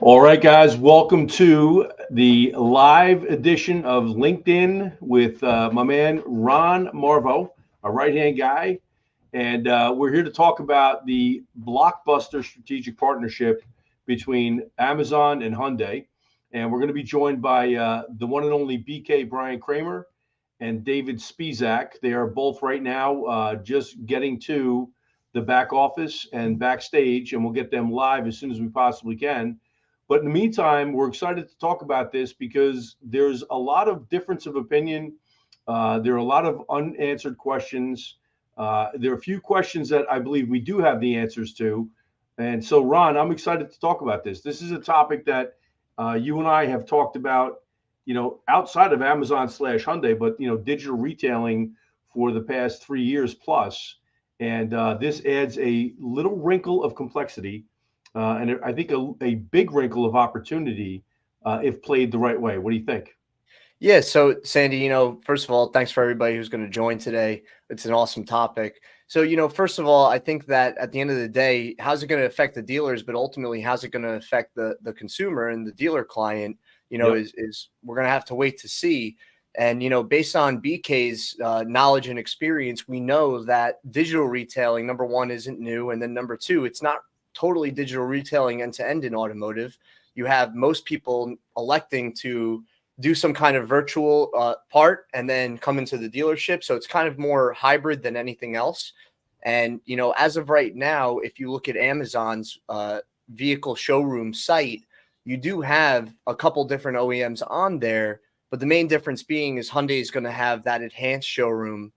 All right, guys, welcome to the live edition of LinkedIn with my man Ron Marvo, a right-hand guy. And we're here to talk about the blockbuster strategic partnership between Amazon and Hyundai. And we're going to be joined by the one and only BK Brian Kramer and David Spizak. They are both right now just getting to the back office and backstage, and we'll get them live as soon as we possibly can. But in the meantime, we're excited to talk about this because there's a lot of difference of opinion. There are a lot of unanswered questions. There are a few questions that I believe we do have the answers to. And so, Ron, I'm excited to talk about this. This is a topic that you and I have talked about, outside of Amazon / Hyundai, but, digital retailing for the past 3 years plus. And this adds a little wrinkle of complexity. And I think a big wrinkle of opportunity if played the right way. What do you think? Yeah. So, Sandy, first of all, thanks for everybody who's going to join today. It's an awesome topic. So, first of all, I think that at the end of the day, how's it going to affect the dealers, but ultimately, how's it going to affect the consumer and the dealer client, Yep. is we're going to have to wait to see. And, based on BK's knowledge and experience, we know that digital retailing, number one, isn't new. And then number two, it's not totally digital retailing end to end in automotive. You have most people electing to do some kind of virtual part and then come into the dealership. So it's kind of more hybrid than anything else. And, as of right now, if you look at Amazon's vehicle showroom site, you do have a couple different OEMs on there. But the main difference being is Hyundai is going to have that enhanced showroom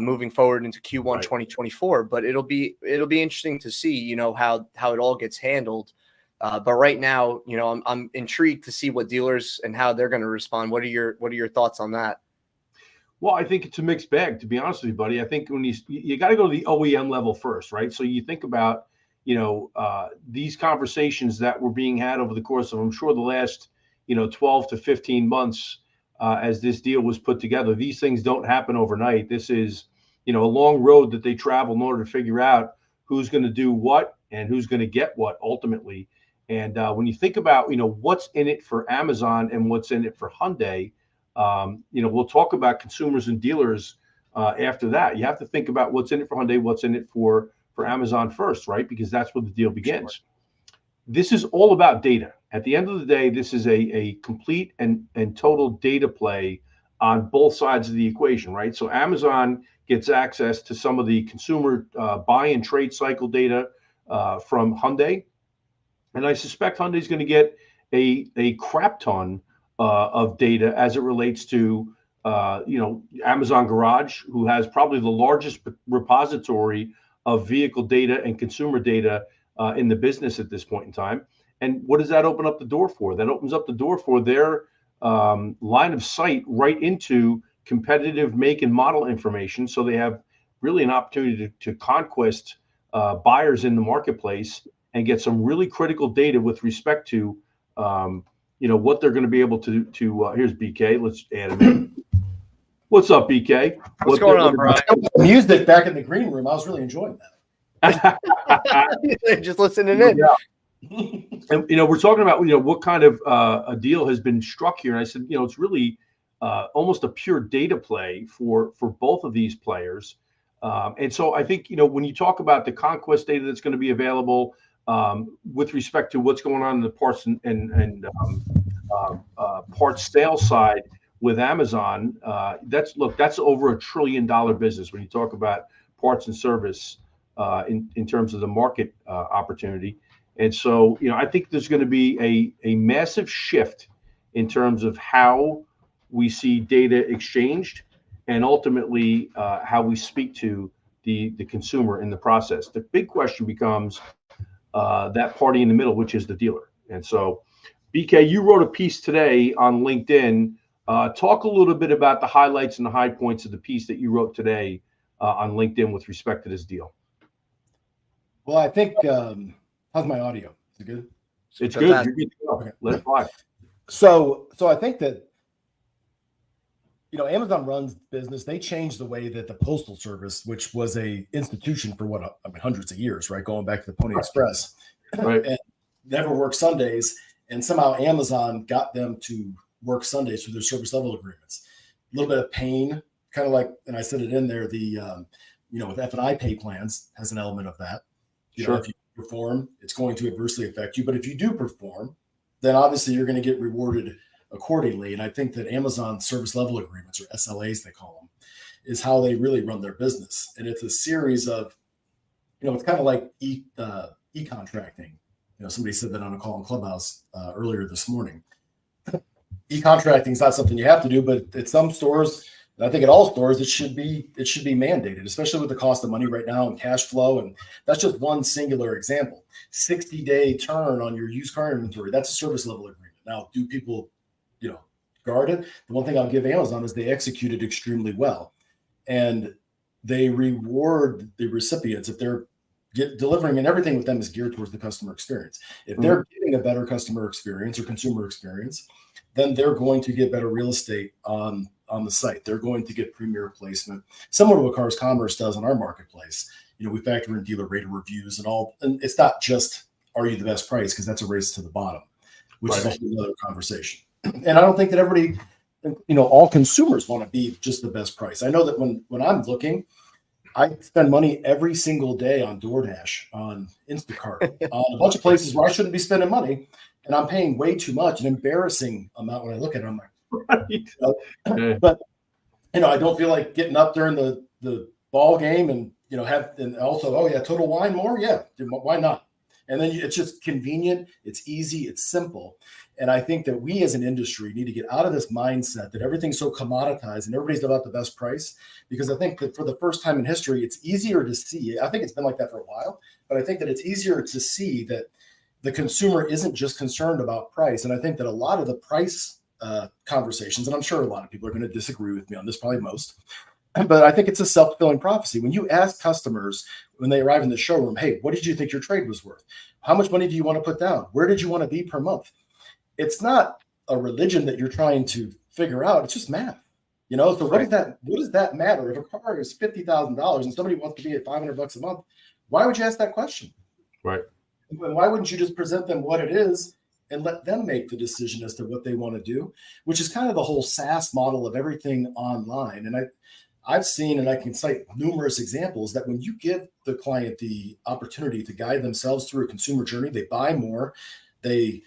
moving forward into Q1 Right. 2024. But it'll be interesting to see, how it all gets handled. But right now, I'm intrigued to see what dealers and how they're going to respond. What are your thoughts on that? Well, I think it's a mixed bag, to be honest with you, buddy. I think when you got to go to the OEM level first, right? So you think about, these conversations that were being had over the course of, I'm sure, the last, 12 to 15 months as this deal was put together. These things don't happen overnight. This is, a long road that they travel in order to figure out who's going to do what and who's going to get what ultimately. And when you think about, what's in it for Amazon and what's in it for Hyundai, we'll talk about consumers and dealers after that. You have to think about what's in it for Hyundai, what's in it for Amazon first, right? Because that's where the deal begins. Sure. This is all about data. At the end of the day, this is a complete and total data play on both sides of the equation, right? So Amazon gets access to some of the consumer buy and trade cycle data from Hyundai. And I suspect Hyundai is going to get a crap ton of data as it relates to, Amazon Garage, who has probably the largest repository of vehicle data and consumer data in the business at this point in time. And what does that open up the door for? That opens up the door for their line of sight right into competitive make and model information. So they have really an opportunity to conquest buyers in the marketplace and get some really critical data with respect to, what they're going to be able to here's BK. Let's add him in. What's up, BK? What's going on, Brian? Music back in the green room. I was really enjoying that. Just listening in. Yeah. And, we're talking about, what kind of a deal has been struck here. And I said, it's really almost a pure data play for both of these players. And so I think, when you talk about the conquest data that's going to be available with respect to what's going on in the parts and parts sales side with Amazon, that's over $1 trillion business when you talk about parts and service in terms of the market opportunity. And so, I think there's going to be a massive shift in terms of how we see data exchanged and ultimately how we speak to the consumer in the process. The big question becomes that party in the middle, which is the dealer. And so, BK, you wrote a piece today on LinkedIn. Talk a little bit about the highlights and the high points of the piece that you wrote today on LinkedIn with respect to this deal. Well, I think, how's my audio? Is it good? It's good. You're good to go. Okay. Let it fly. So I think that, Amazon runs business. They changed the way that the Postal Service, which was a institution for hundreds of years, right? Going back to the Pony Express, right? And never worked Sundays. And somehow Amazon got them to work Sundays through their service level agreements. A little bit of pain, kind of like, and I said it in there, with F&I pay plans has an element of that. If you perform, it's going to adversely affect you. But if you do perform, then obviously you're going to get rewarded accordingly. And I think that Amazon service level agreements, or SLAs they call them, is how they really run their business. And it's a series of, it's kind of like e-contracting. Somebody said that on a call in Clubhouse earlier this morning. E-contracting is not something you have to do, but at some stores, and I think at all stores, it should be mandated, especially with the cost of money right now and cash flow. And that's just one singular example. 60-day turn on your used car inventory. That's a service level agreement. Now, do people, guard it? The one thing I'll give Amazon is they execute it extremely well. And they reward the recipients if they're delivering, and everything with them is geared towards the customer experience. If they're getting a better customer experience or consumer experience, then they're going to get better real estate on the site. They're going to get premier placement, similar to what Cars Commerce does on our marketplace. We factor in dealer rated reviews and all, and it's not just, are you the best price? Because that's a race to the bottom, which is a whole other conversation. And I don't think that everybody, all consumers want to be just the best price. I know that when I'm looking, I spend money every single day on DoorDash, on Instacart, on a bunch of places where I shouldn't be spending money, and I'm paying way too much, an embarrassing amount. When I look at it, I'm like, but I don't feel like getting up during the ball game and and also, Total Wine more, why not? And then it's just convenient, it's easy, it's simple. And I think that we as an industry need to get out of this mindset that everything's so commoditized and everybody's about the best price, because I think that for the first time in history, it's easier to see. I think it's been like that for a while, but I think that it's easier to see that the consumer isn't just concerned about price. And I think that a lot of the price conversations, and I'm sure a lot of people are going to disagree with me on this, probably most, but I think it's a self-fulfilling prophecy. When you ask customers when they arrive in the showroom, hey, what did you think your trade was worth? How much money do you want to put down? Where did you want to be per month? It's not a religion that you're trying to figure out. It's just math. So what does that matter? If a car is $50,000 and somebody wants to be at $500 a month, why would you ask that question? Right. And why wouldn't you just present them what it is and let them make the decision as to what they want to do, which is kind of the whole SaaS model of everything online. And I've seen, and I can cite numerous examples, that when you give the client the opportunity to guide themselves through a consumer journey, they buy more. They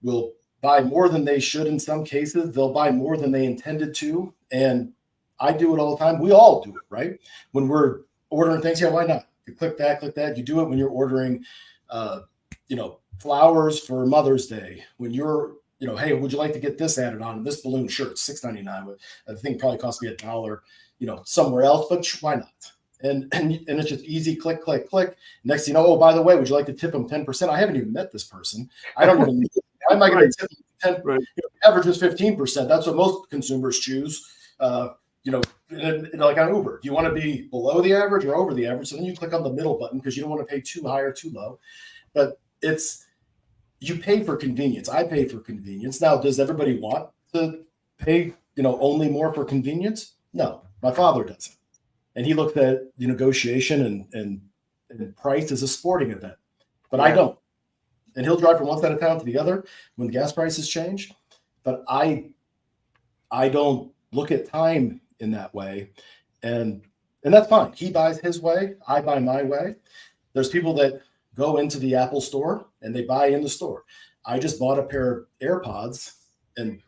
will buy more than they should in some cases. They'll buy more than they intended to. And I do it all the time. We all do it, right? When we're ordering things, why not? You click that. You do it when you're ordering, flowers for Mother's Day. When you're, hey, would you like to get this added on? This balloon shirt, $6.99. I think probably cost me $1, somewhere else, but why not? And it's just easy, click. Next thing you know, oh, by the way, would you like to tip them 10%? I haven't even met this person. I don't even. Why am I going to tip them 10%? Right. Average is 15%. That's what most consumers choose. Like on Uber, do you want to be below the average or over the average? So then you click on the middle button because you don't want to pay too high or too low. But you pay for convenience. I pay for convenience. Now, does everybody want to pay, only more for convenience? No, my father doesn't. And he looked at the negotiation and price as a sporting event, but I don't. And he'll drive from one side of town to the other when the gas prices change. But I don't look at time in that way. And that's fine. He buys his way. I buy my way. There's people that go into the Apple store and they buy in the store. I just bought a pair of AirPods and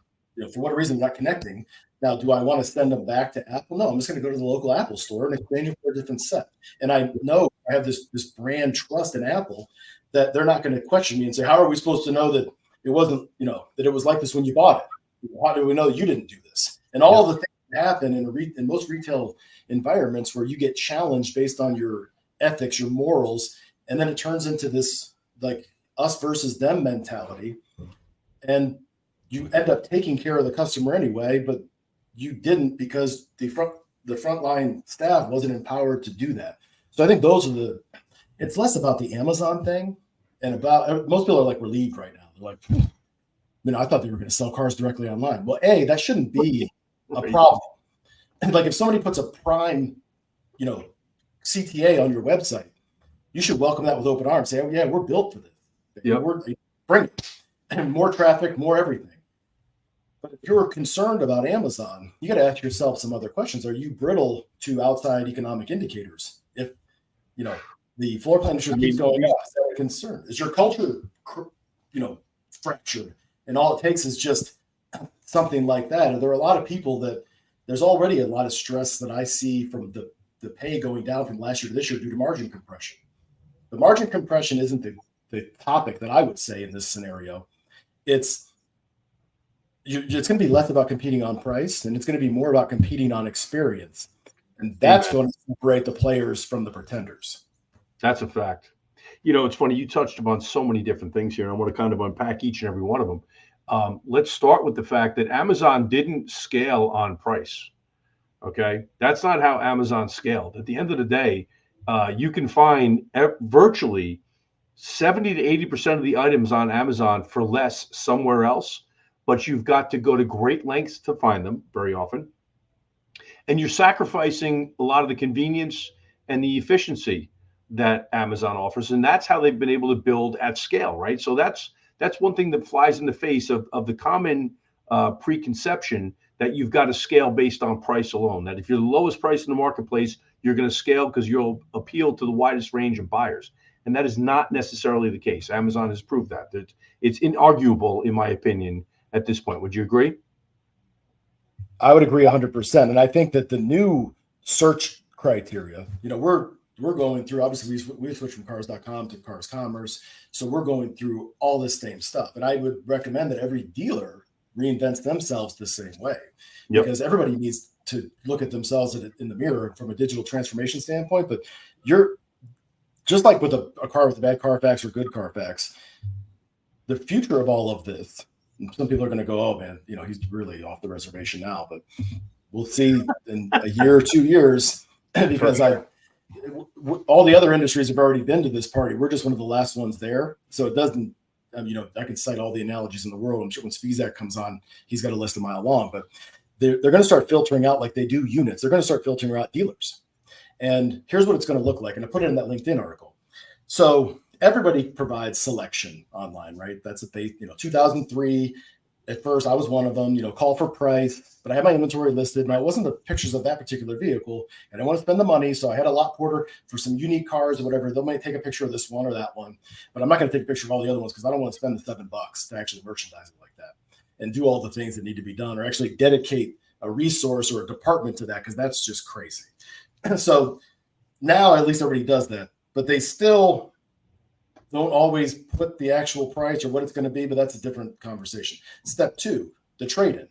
for whatever reason, not connecting. Now, do I want to send them back to Apple? No, I'm just going to go to the local Apple store and exchange it for a different set. And I know I have this brand trust in Apple that they're not going to question me and say, how are we supposed to know that it wasn't, that it was like this when you bought it? How do we know you didn't do this? And all the things that happen in most retail environments where you get challenged based on your ethics, your morals, and then it turns into this like us versus them mentality. And you end up taking care of the customer anyway, but you didn't because the frontline staff wasn't empowered to do that. So I think those are it's less about the Amazon thing and about, most people are like relieved right now. They're like, I thought they were going to sell cars directly online. Well, that shouldn't be a problem. And like if somebody puts a prime, CTA on your website, you should welcome that with open arms. Say, oh yeah, we're built for this. Yeah, bring it. and more traffic, more everything. But if you're concerned about Amazon, you got to ask yourself some other questions. Are you brittle to outside economic indicators? If the floor plan issue keeps going up, is that a concern? Is your culture, fractured, and all it takes is just something like that? And there are a lot of people that there's already a lot of stress that I see from the pay going down from last year to this year due to margin compression. The margin compression isn't the topic that I would say in this scenario. It's going to be less about competing on price, and it's going to be more about competing on experience. And that's going to separate the players from the pretenders. That's a fact. It's funny. You touched upon so many different things here. I want to kind of unpack each and every one of them. Let's start with the fact that Amazon didn't scale on price. Okay. That's not how Amazon scaled. At the end of the day, you can find virtually 70 to 80% of the items on Amazon for less somewhere else, but you've got to go to great lengths to find them very often. And you're sacrificing a lot of the convenience and the efficiency that Amazon offers. And that's how they've been able to build at scale, right? So that's one thing that flies in the face of the common preconception that you've got to scale based on price alone. That if you're the lowest price in the marketplace, you're going to scale because you'll appeal to the widest range of buyers. And that is not necessarily the case. Amazon has proved that. It's inarguable, in my opinion, at this point. Would you agree? I would agree 100%. And I think that the new search criteria, we're going through, obviously we switched from cars.com to Cars Commerce. So we're going through all this same stuff. And I would recommend that every dealer reinvents themselves the same way, because everybody needs to look at themselves in the mirror from a digital transformation standpoint. But you're just like with a car with a bad Carfax or good Carfax, the future of all of this, some people are going to go, oh man, he's really off the reservation now, but we'll see in a year or 2 years, because all the other industries have already been to this party. We're just one of the last ones there. So it doesn't, I can cite all the analogies in the world. I'm sure when Spizak comes on, he's got a list a mile long, but they're going to start filtering out like they do units. They're going to start filtering out dealers. And here's what it's going to look like. And I put it in that LinkedIn article. So everybody provides selection online, right? That's what 2003. At first, I was one of them, call for price, but I had my inventory listed, and I wasn't the pictures of that particular vehicle, and I want to spend the money. So I had a lot porter for some unique cars or whatever. They might take a picture of this one or that one, but I'm not going to take a picture of all the other ones because I don't want to spend the $7 to actually merchandise it like that and do all the things that need to be done, or actually dedicate a resource or a department to that, because that's just crazy. So now at least everybody does that, but they still don't always put the actual price or what it's going to be, but that's a different conversation. Step 2, the trade-in,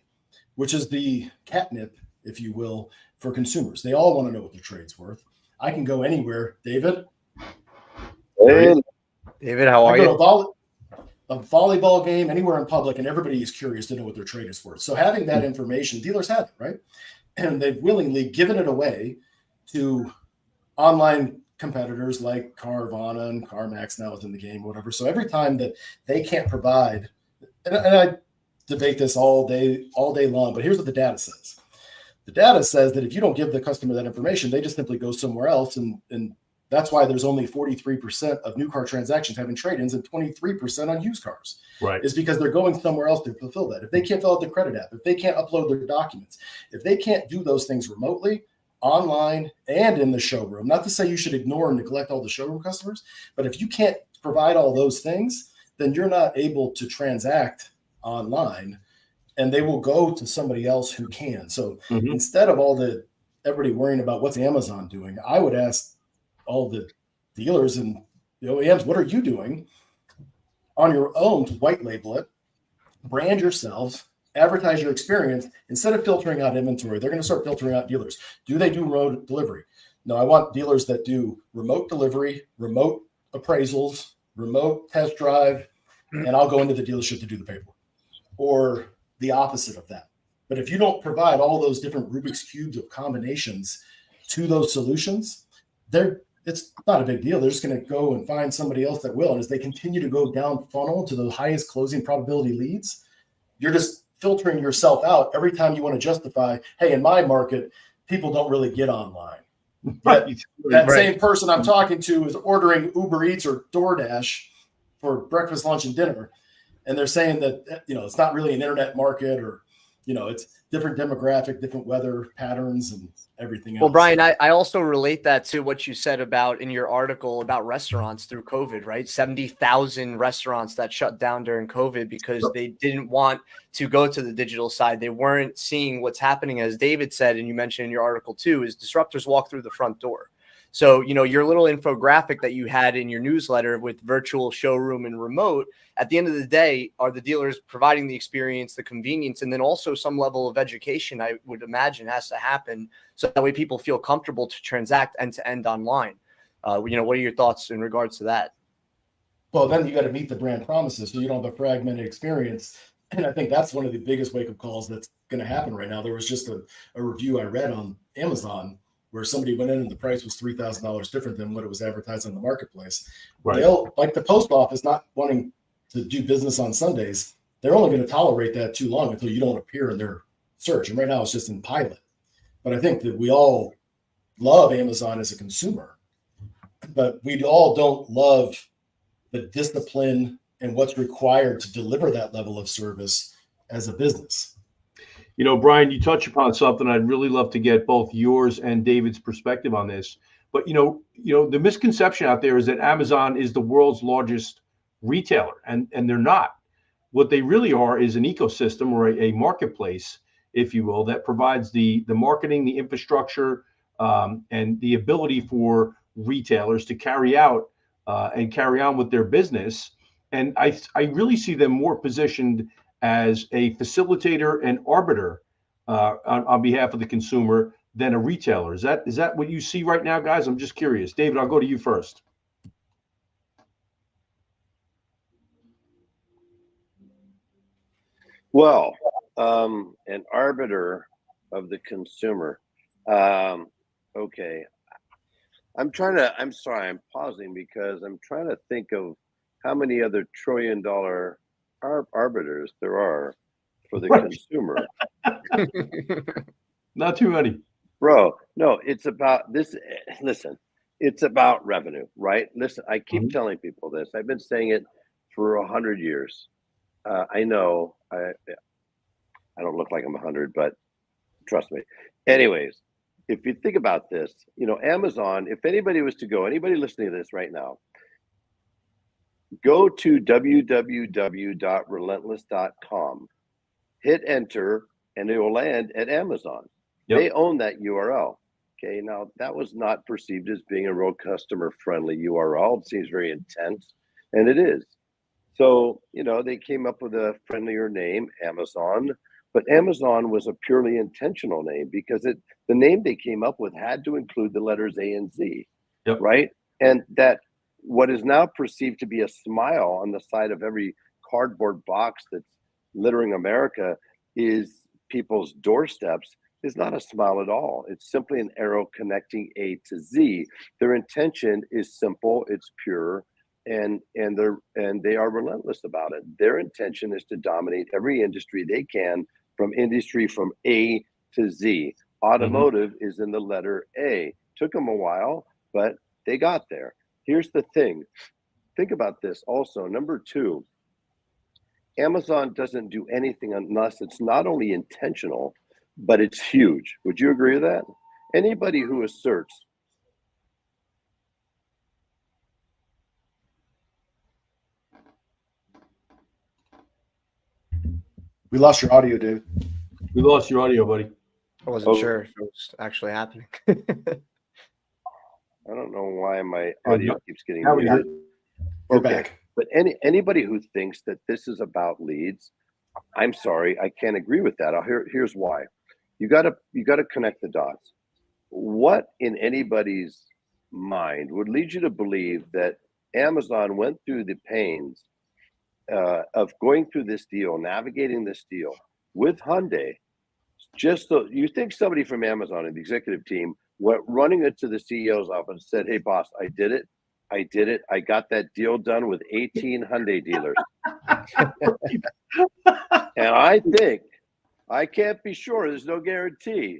which is the catnip, if you will, for consumers. They all want to know what their trade's worth. I can go anywhere. David? Hey, David, how are you? A volleyball game, anywhere in public, and everybody is curious to know what their trade is worth. So having that information, dealers have it, right? And they've willingly given it away to online competitors like Carvana and CarMax now is in the game, whatever. So every time that they can't provide, and I debate this all day long, but here's what the data says. The data says that if you don't give the customer that information, they just simply go somewhere else. And that's why there's only 43% of new car transactions having trade-ins and 23% on used cars. Right. Is because they're going somewhere else to fulfill that. If they can't fill out the credit app, if they can't upload their documents, if they can't do those things remotely, online, and in the showroom, not to say you should ignore and neglect all the showroom customers, but if you can't provide all those things, then you're not able to transact online, and they will go to somebody else who can. So instead of everybody worrying about what's Amazon doing, I would ask all the dealers and the OEMs, what are you doing on your own to white label it, brand yourselves, advertise your experience. Instead of filtering out inventory, they're going to start filtering out dealers. Do they do remote delivery? No, I want dealers that do remote delivery, remote appraisals, remote test drive, and I'll go into the dealership to do the paperwork, or the opposite of that. But if you don't provide all those different Rubik's cubes of combinations to those solutions, it's not a big deal. They're just going to go and find somebody else that will. And as they continue to go down funnel to the highest closing probability leads, you're just filtering yourself out every time you want to justify, hey, in my market, people don't really get online. Right. That same person I'm talking to is ordering Uber Eats or DoorDash for breakfast, lunch, and dinner. And they're saying that, it's not really an internet market, or, it's different demographic, different weather patterns and everything else. Well, Brian, I also relate that to what you said about in your article about restaurants through COVID, right? 70,000 restaurants that shut down during COVID because they didn't want to go to the digital side. They weren't seeing what's happening, as David said, and you mentioned in your article too, is disruptors walk through the front door. So, your little infographic that you had in your newsletter with virtual, showroom, and remote, at the end of the day, are the dealers providing the experience, the convenience, and then also some level of education, I would imagine, has to happen so that way people feel comfortable to transact end-to-end online. What are your thoughts in regards to that? Well, then you got to meet the brand promises so you don't have a fragmented experience. And I think that's one of the biggest wake-up calls that's going to happen right now. There was just a review I read on Amazon where somebody went in and the price was $3,000 different than what it was advertised on the marketplace. Right. They'll, like the post office not wanting to do business on Sundays, they're only going to tolerate that too long until you don't appear in their search. And right now it's just in pilot. But I think that we all love Amazon as a consumer, but we all don't love the discipline and what's required to deliver that level of service as a business. Brian, you touch upon something I'd really love to get both yours and David's perspective on this. But, the misconception out there is that Amazon is the world's largest retailer, and they're not. What they really are is an ecosystem or a marketplace, if you will, that provides the marketing, the infrastructure, and the ability for retailers to carry out and carry on with their business. And I really see them more positioned as a facilitator and arbiter on behalf of the consumer than a retailer. Is that what you see right now, guys? I'm just curious. David, I'll go to you first. Well, an arbiter of the consumer. Okay. I'm sorry, I'm pausing because I'm trying to think of how many other trillion-dollar arbiters there are for the consumer. Not too many. Bro, no, it's about this. Listen, it's about revenue, right? Listen, I keep telling people this. I've been saying it for 100 years. I know I don't look like I'm 100, but trust me. Anyways, if you think about this, Amazon, if anybody was to go, anybody listening to this right now, go to www.relentless.com, hit enter, and it will land at Amazon. Yep. They own that URL. Okay, now that was not perceived as being a real customer-friendly URL. It seems very intense, and it is. So, they came up with a friendlier name, Amazon, but Amazon was a purely intentional name because the name they came up with had to include the letters A and Z, yep. Right? And that what is now perceived to be a smile on the side of every cardboard box that's littering America is people's doorsteps is not a smile at all. It's simply an arrow connecting A to Z. Their intention is simple, it's pure, and they are relentless about it. Their intention is to dominate every industry they can, from A to Z. Automotive is in the letter A. Took them a while, but they got there. Here's the thing. Think about this also. Number two, Amazon doesn't do anything unless it's not only intentional, but it's huge. Would you agree with that? Anybody who asserts We lost your audio, Dave. We lost your audio, buddy. I wasn't sure if it was actually happening. I don't know why my audio keeps getting muted. We're back. But anybody who thinks that this is about leads, I'm sorry, I can't agree with that. Here's why. You gotta connect the dots. What in anybody's mind would lead you to believe that Amazon went through the pains of going through this deal, navigating this deal with Hyundai, just so you think somebody from Amazon and the executive team went running into the CEO's office and said, "Hey boss, I did it. I got that deal done with 18 Hyundai dealers." And I think, I can't be sure, there's no guarantee,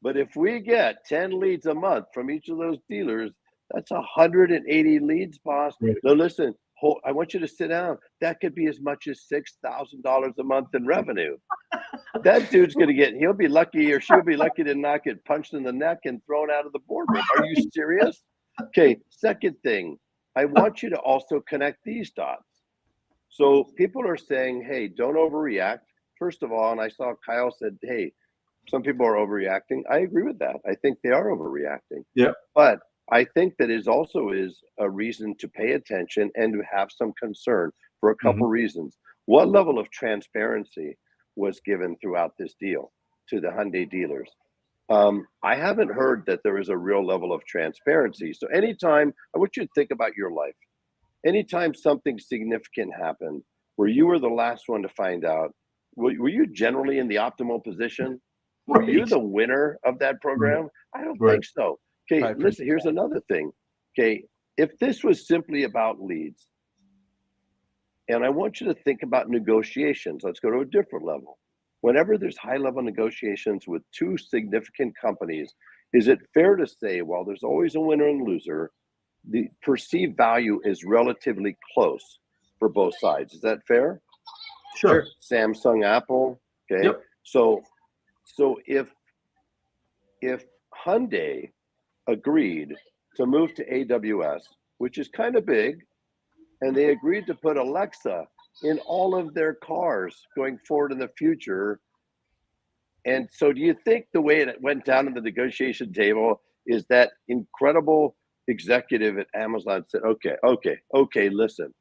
but if we get 10 leads a month from each of those dealers, that's 180 leads, boss. Right. No, listen, I want you to sit down. That could be as much as $6,000 a month in revenue. That dude's going to he'll be lucky, or she'll be lucky to not get punched in the neck and thrown out of the boardroom. Are you serious? Okay. Second thing, I want you to also connect these dots. So people are saying, hey, don't overreact. First of all, and I saw Kyle said, hey, some people are overreacting. I agree with that. I think they are overreacting. Yeah. But I think that is also is a reason to pay attention and to have some concern for a couple reasons. What level of transparency was given throughout this deal to the Hyundai dealers? I haven't heard that there is a real level of transparency. So anytime, I want you to think about your life. Anytime something significant happened where you were the last one to find out, were you generally in the optimal position? Were you the winner of that program? I don't think so. Okay, listen, here's another thing. Okay, if this was simply about leads, and I want you to think about negotiations, let's go to a different level. Whenever there's high-level negotiations with two significant companies, is it fair to say, while there's always a winner and loser, the perceived value is relatively close for both sides? Is that fair? Sure. Samsung, Apple. Okay. Yep. So if Hyundai agreed to move to AWS, which is kind of big, and they agreed to put Alexa in all of their cars going forward in the future. And so do you think the way it went down at the negotiation table is that incredible executive at Amazon said, okay, listen,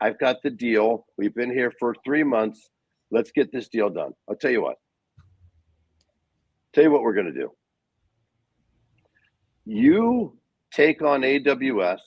I've got the deal. We've been here for 3 months. Let's get this deal done. I'll tell you what. Tell you what we're going to do. You take on AWS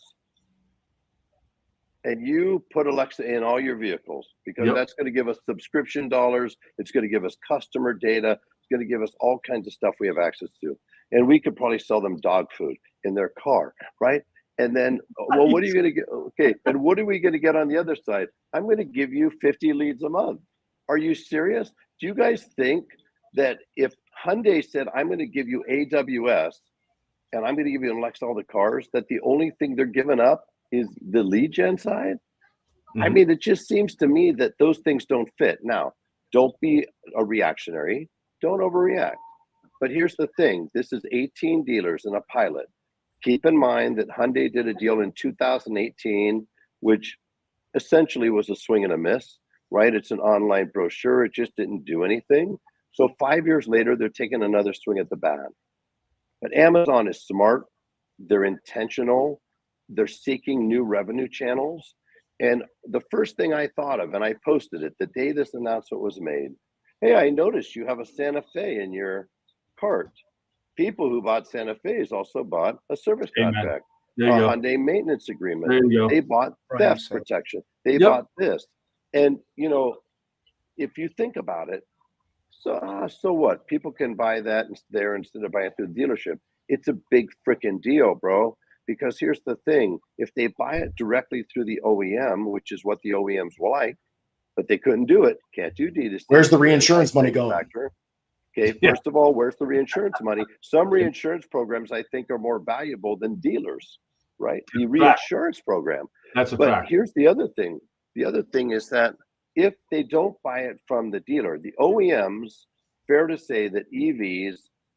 and you put Alexa in all your vehicles, because that's going to give us subscription dollars. It's going to give us customer data. It's going to give us all kinds of stuff we have access to. And we could probably sell them dog food in their car, right? And then, well, what are you going to get? Okay, and what are we going to get on the other side? I'm going to give you 50 leads a month. Are you serious? Do you guys think that if Hyundai said, I'm going to give you AWS and I'm going to give you Alexa all the cars, that the only thing they're giving up is the lead gen side? I mean, it just seems to me that those things don't fit. Now, don't be a reactionary. Don't overreact. But here's the thing. This is 18 dealers and a pilot. Keep in mind that Hyundai did a deal in 2018, which essentially was a swing and a miss, right? It's an online brochure. It just didn't do anything. So 5 years later, they're taking another swing at the bat. But Amazon is smart. They're intentional. They're seeking new revenue channels. And the first thing I thought of, and I posted it the day this announcement was made, hey, I noticed you have a Santa Fe in your cart. People who bought Santa Fe's also bought a service contract, a Hyundai maintenance agreement. They bought theft protection. They bought this. And, you know, if you think about it, so what? People can buy that there instead of buying it through the dealership. It's a big freaking deal, bro. Because here's the thing. If they buy it directly through the OEM, which is what the OEMs like, but they couldn't do it, can't do D2C. Where's the reinsurance money going? Okay, first of all, where's the reinsurance money? Some reinsurance programs I think are more valuable than dealers, right? The reinsurance program. That's a but fact. Here's the other thing. The other thing is that if they don't buy it from the dealer, the OEMs, fair to say that EVs,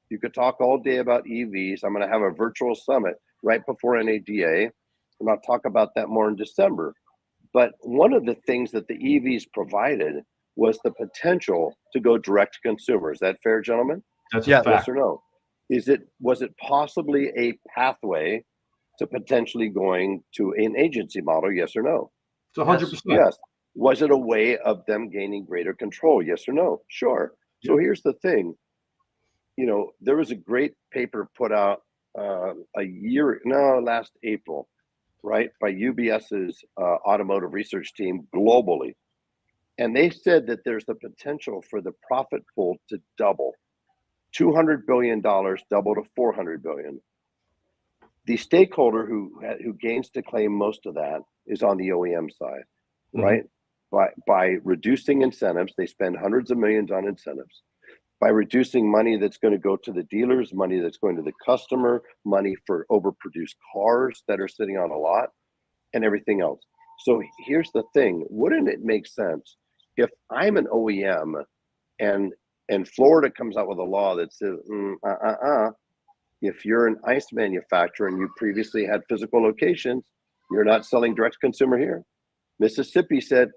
you could talk all day about EVs. I'm going to have a virtual summit right before NADA, and I'll talk about that more in December. But one of the things that the EVs provided was the potential to go direct to consumer. Is that fair, gentlemen? That's a fact. Yes or no? Was it possibly a pathway to potentially going to an agency model? Yes or no? It's 100%. Yes. Was it a way of them gaining greater control? Yes or no? Sure. So here's the thing. You know, there was a great paper put out last April, right, by UBS's automotive research team globally. And they said that there's the potential for the profit pool to double, $200 billion double to $400 billion. The stakeholder who gains to claim most of that is on the OEM side, right? By reducing incentives, they spend hundreds of millions on incentives. By reducing money that's going to go to the dealers, money that's going to the customer, money for overproduced cars that are sitting on a lot, and everything else. So here's the thing. Wouldn't it make sense if I'm an OEM and Florida comes out with a law that says, if you're an ICE manufacturer and you previously had physical locations, you're not selling direct to consumer here. Mississippi said,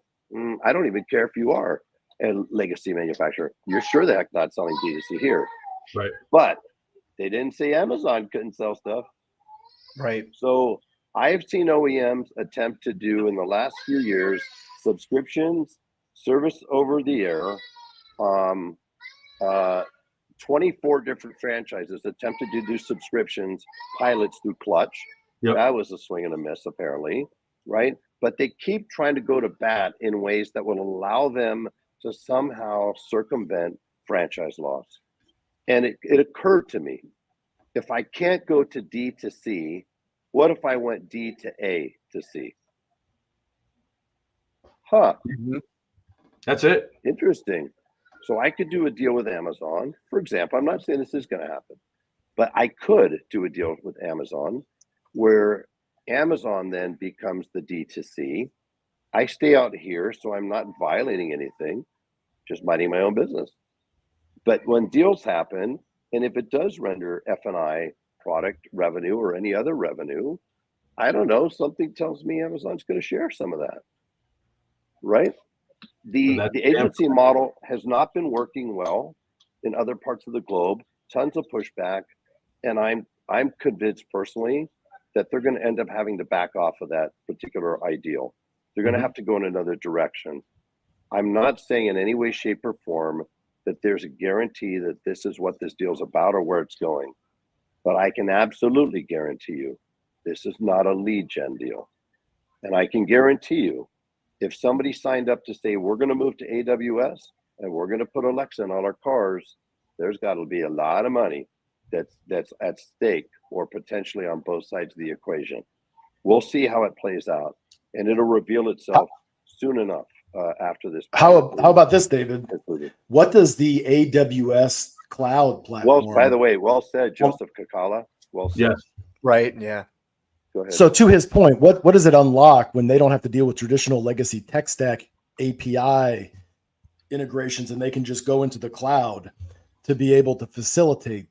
I don't even care if you are a legacy manufacturer. You're sure the heck not selling D2C here. Right. But they didn't say Amazon couldn't sell stuff. Right. So I've seen OEMs attempt to do in the last few years subscriptions, service over the air. 24 different franchises attempted to do subscriptions, pilots through Clutch. Yep. That was a swing and a miss, apparently, right? But they keep trying to go to bat in ways that will allow them to somehow circumvent franchise laws. And it occurred to me, if I can't go to D to C, what if I went D to A to C? Huh. Mm-hmm. That's it. Interesting. So I could do a deal with Amazon, for example. I'm not saying this is going to happen, but I could do a deal with Amazon where Amazon then becomes the D to C. I stay out here, so I'm not violating anything, just minding my own business. But when deals happen, and if it does render F&I product revenue or any other revenue, I don't know, something tells me Amazon's going to share some of that, right? The agency model has not been working well in other parts of the globe, tons of pushback, and I'm convinced personally that they're going to end up having to back off of that particular ideal. They're going to have to go in another direction. I'm not saying in any way, shape, or form that there's a guarantee that this is what this deal's about or where it's going. But I can absolutely guarantee you this is not a lead gen deal. And I can guarantee you, if somebody signed up to say, we're going to move to AWS and we're going to put Alexa in all our cars, there's got to be a lot of money that's at stake or potentially on both sides of the equation. We'll see how it plays out, and it'll reveal itself soon enough after this. How about this, David? What does the AWS cloud platform? Well, by the way, well said, Joseph Kakala. Well said. Yes. Right. Yeah. Go ahead. So to his point, what does it unlock when they don't have to deal with traditional legacy tech stack API integrations and they can just go into the cloud to be able to facilitate?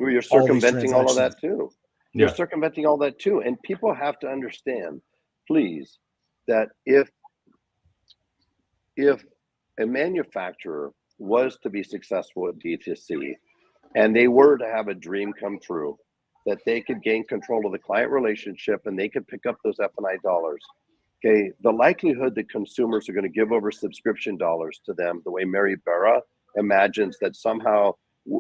Well, you're circumventing all of that too. You're circumventing all that too. And people have to understand, please, that if a manufacturer was to be successful at D2C and they were to have a dream come true, that they could gain control of the client relationship and they could pick up those F&I dollars. Okay, the likelihood that consumers are going to give over subscription dollars to them, the way Mary Barra imagines that somehow,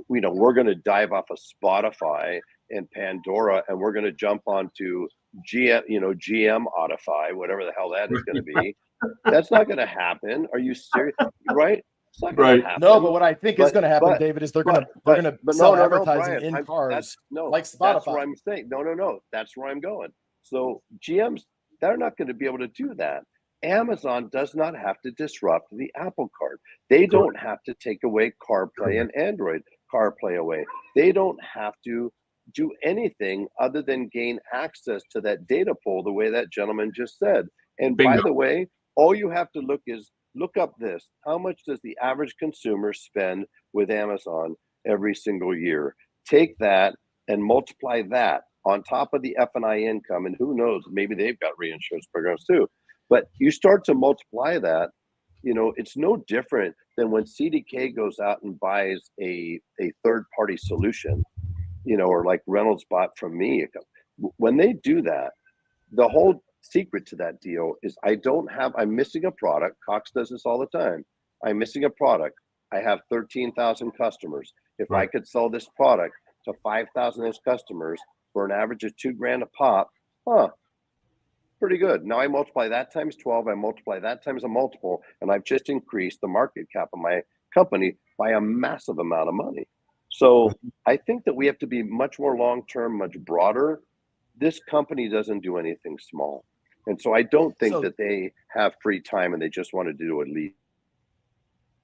we're going to dive off of Spotify and Pandora and we're going to jump onto GM Audify, whatever the hell that is going to be. That's not going to happen. Are you serious? Right? It's not going to happen. No, but what I think is going to happen, David, is they're going to sell advertising in cars like Spotify. That's what I'm saying. No. That's where I'm going. So GMs, they're not going to be able to do that. Amazon does not have to disrupt the Apple Card. They don't have to take away CarPlay and Android CarPlay away. They don't have to do anything other than gain access to that data pool the way that gentleman just said. And by the way, all you have to look up this. How much does the average consumer spend with Amazon every single year? Take that and multiply that on top of the F&I income. And who knows, maybe they've got reinsurance programs too. But you start to multiply that, it's no different than when CDK goes out and buys a third-party solution, or like Reynolds bought from me. When they do that, the whole secret to that deal is I'm missing a product. Cox does this all the time. I'm missing a product. I have 13,000 customers. If I could sell this product to 5,000 of those customers for an average of $2,000 a pop, pretty good. Now I multiply that times 12, I multiply that times a multiple, and I've just increased the market cap of my company by a massive amount of money. So I think that we have to be much more long-term, much broader. This company doesn't do anything small. And so I don't think that they have free time and they just want to do a lead.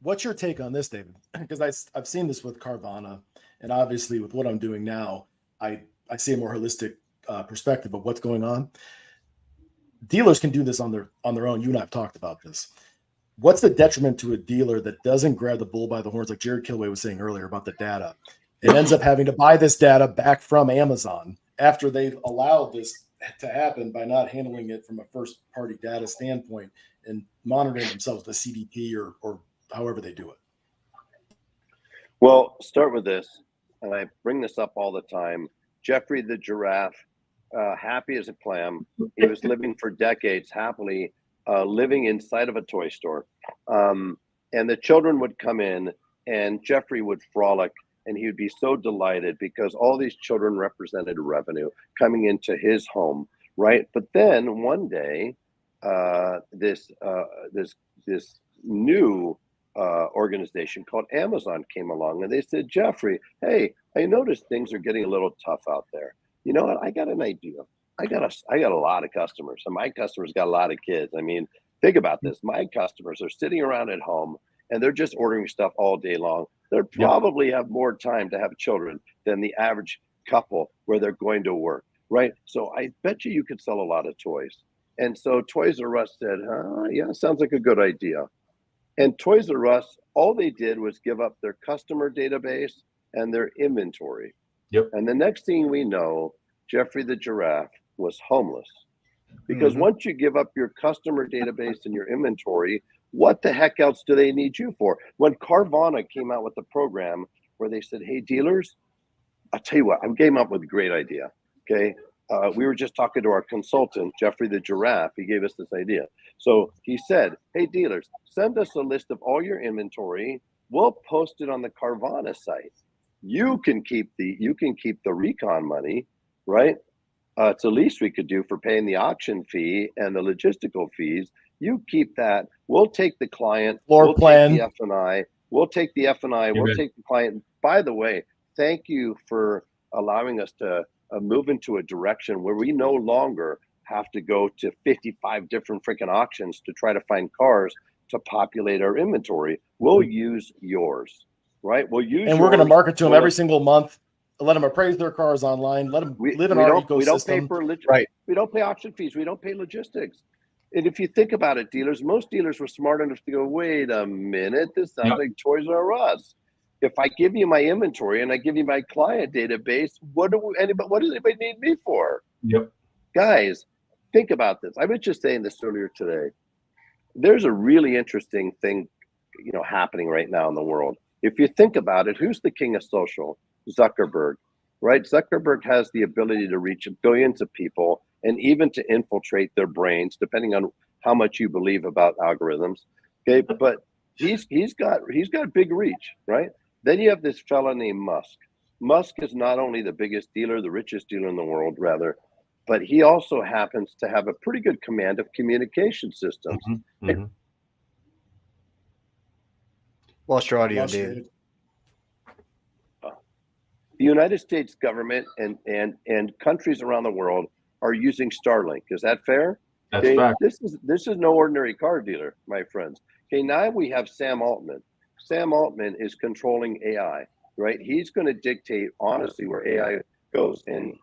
What's your take on this, David? Because I've seen this with Carvana, and obviously with what I'm doing now, I see a more holistic perspective of what's going on. dealers can do this on their own. You and I have talked about this. What's the detriment to a dealer that doesn't grab the bull by the horns, like Jared Kilway was saying earlier about the data, and ends up having to buy this data back from Amazon after they've allowed this to happen by not handling it from a first-party data standpoint and monitoring themselves with a CDP or however they do it? Well, start with this, and I bring this up all the time. Jeffrey the giraffe, happy as a clam. He was living for decades happily, living inside of a toy store. And the children would come in, and Jeffrey would frolic, and he would be so delighted because all these children represented revenue coming into his home, right? But then one day, this new organization called Amazon came along, and they said, Jeffrey, hey, I noticed things are getting a little tough out there. You know what? I got an idea. I got a lot of customers, and my customers got a lot of kids. I mean, think about this. My customers are sitting around at home, and they're just ordering stuff all day long. They probably have more time to have children than the average couple where they're going to work, right? So I bet you could sell a lot of toys. And so Toys R Us said, yeah, sounds like a good idea. And Toys R Us, all they did was give up their customer database and their inventory. Yep. And the next thing we know, Jeffrey the giraffe was homeless. Because once you give up your customer database and your inventory, what the heck else do they need you for? When Carvana came out with the program where they said, hey, dealers, I'll tell you what, I came up with a great idea. Okay. We were just talking to our consultant, Jeffrey the giraffe. He gave us this idea. So he said, hey, dealers, send us a list of all your inventory. We'll post it on the Carvana site. You can keep the recon money, right? It's the least we could do for paying the auction fee and the logistical fees. You keep that. We'll take the client. Floor plan. Take the F&I. We'll take the F&I. We'll take the client. By the way, thank you for allowing us to move into a direction where we no longer have to go to 55 different freaking auctions to try to find cars to populate our inventory. We'll use yours, right? We'll use and we're going to market to them every single month. Let them appraise their cars online. Let them live in our ecosystem. We don't pay for right. We don't pay auction fees. We don't pay logistics. And if you think about it, most dealers were smart enough to go, wait a minute, this sounds like Toys R Us. If I give you my inventory and I give you my client database, what does anybody need me for? Yep. Guys, think about this. I was just saying this earlier today. There's a really interesting thing, happening right now in the world. If you think about it, who's the king of social? Zuckerberg, right? Zuckerberg has the ability to reach billions of people and even to infiltrate their brains, depending on how much you believe about algorithms. Okay, but he's got big reach, right? Then you have this fella named Musk. Musk is not only the biggest dealer, the richest dealer in the world, rather, but he also happens to have a pretty good command of communication systems. Lost your audio, David. The United States government and countries around the world are using Starlink. Is that fair? That's fact. This is no ordinary car dealer, my friends. Okay, now we have Sam Altman. Sam Altman is controlling AI, right? He's going to dictate, honestly, where AI goes. And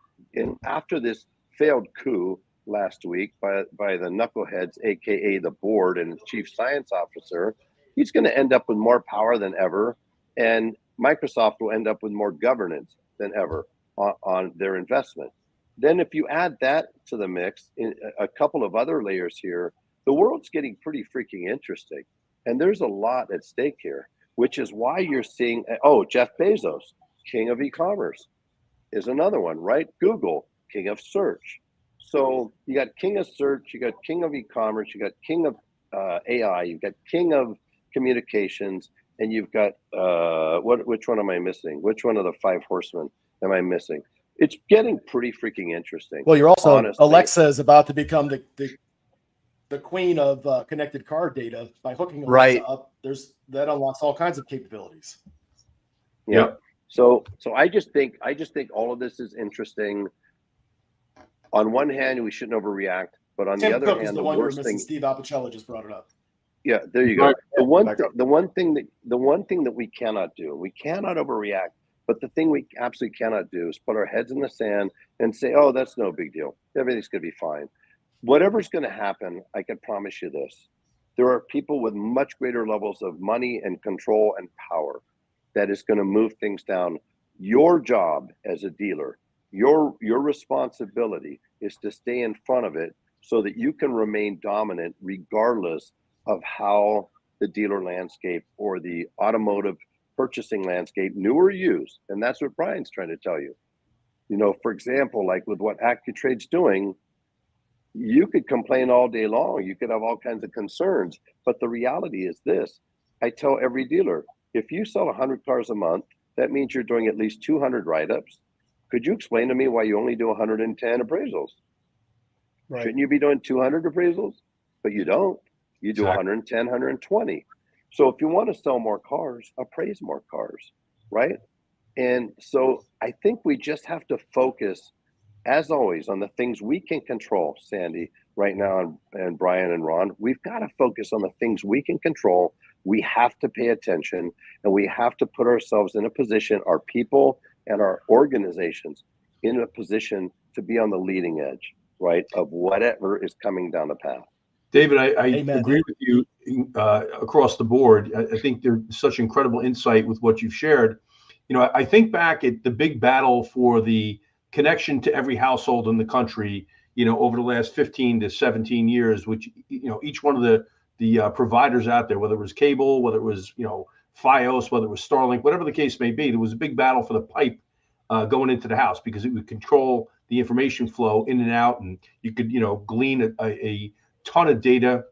after this failed coup last week by the knuckleheads, aka the board and its chief science officer, he's going to end up with more power than ever, and Microsoft will end up with more governance than ever on their investment. Then if you add that to the mix, in a couple of other layers here, the world's getting pretty freaking interesting. And there's a lot at stake here, which is why you're seeing, Jeff Bezos, king of e-commerce, is another one, right? Google, king of search. So you got king of search, you got king of e-commerce, you got king of AI, you've got king of communications, and you've got, which one am I missing? Which one of the five horsemen am I missing? It's getting pretty freaking interesting. Well, you're also, honestly, Alexa is about to become the queen of connected car data by hooking Alexa up. That unlocks all kinds of capabilities. Yeah. So I just think all of this is interesting. On one hand, we shouldn't overreact, but on the other hand, is the one worst thing. Steve Apicella just brought it up. Yeah, there you go. The one thing that we cannot do, we cannot overreact. But the thing we absolutely cannot do is put our heads in the sand and say, "Oh, that's no big deal. Everything's going to be fine." whatever's going to happen, I can promise you this. There are people with much greater levels of money and control and power that is going to move things down. Your job as a dealer, your responsibility is to stay in front of it so that you can remain dominant regardless of how the dealer landscape or the automotive purchasing landscape, new or used. And that's what Brian's trying to tell you. You know, for example, like with what AccuTrade's doing, you could complain all day long. You could have all kinds of concerns. But the reality is this. I tell every dealer, if you sell 100 cars a month, that means you're doing at least 200 write-ups. Could you explain to me why you only do 110 appraisals? Right. Shouldn't you be doing 200 appraisals? But you don't. You do 110, 120. So if you want to sell more cars, appraise more cars, right? And so I think we just have to focus, as always, on the things we can control, Sandy, right now, and Brian and Ron. We've got to focus on the things we can control. We have to pay attention, and we have to put ourselves in a position, our people and our organizations, in a position to be on the leading edge, right, of whatever is coming down the path. David, I agree with you across the board. I think there's such incredible insight with what you've shared. You know, I think back at the big battle for the connection to every household in the country, you know, over the last 15 to 17 years, which, you know, each one of the providers out there, whether it was cable, whether it was, you know, Fios, whether it was Starlink, whatever the case may be, there was a big battle for the pipe going into the house because it would control the information flow in and out, and you could, you know, glean a ton of data,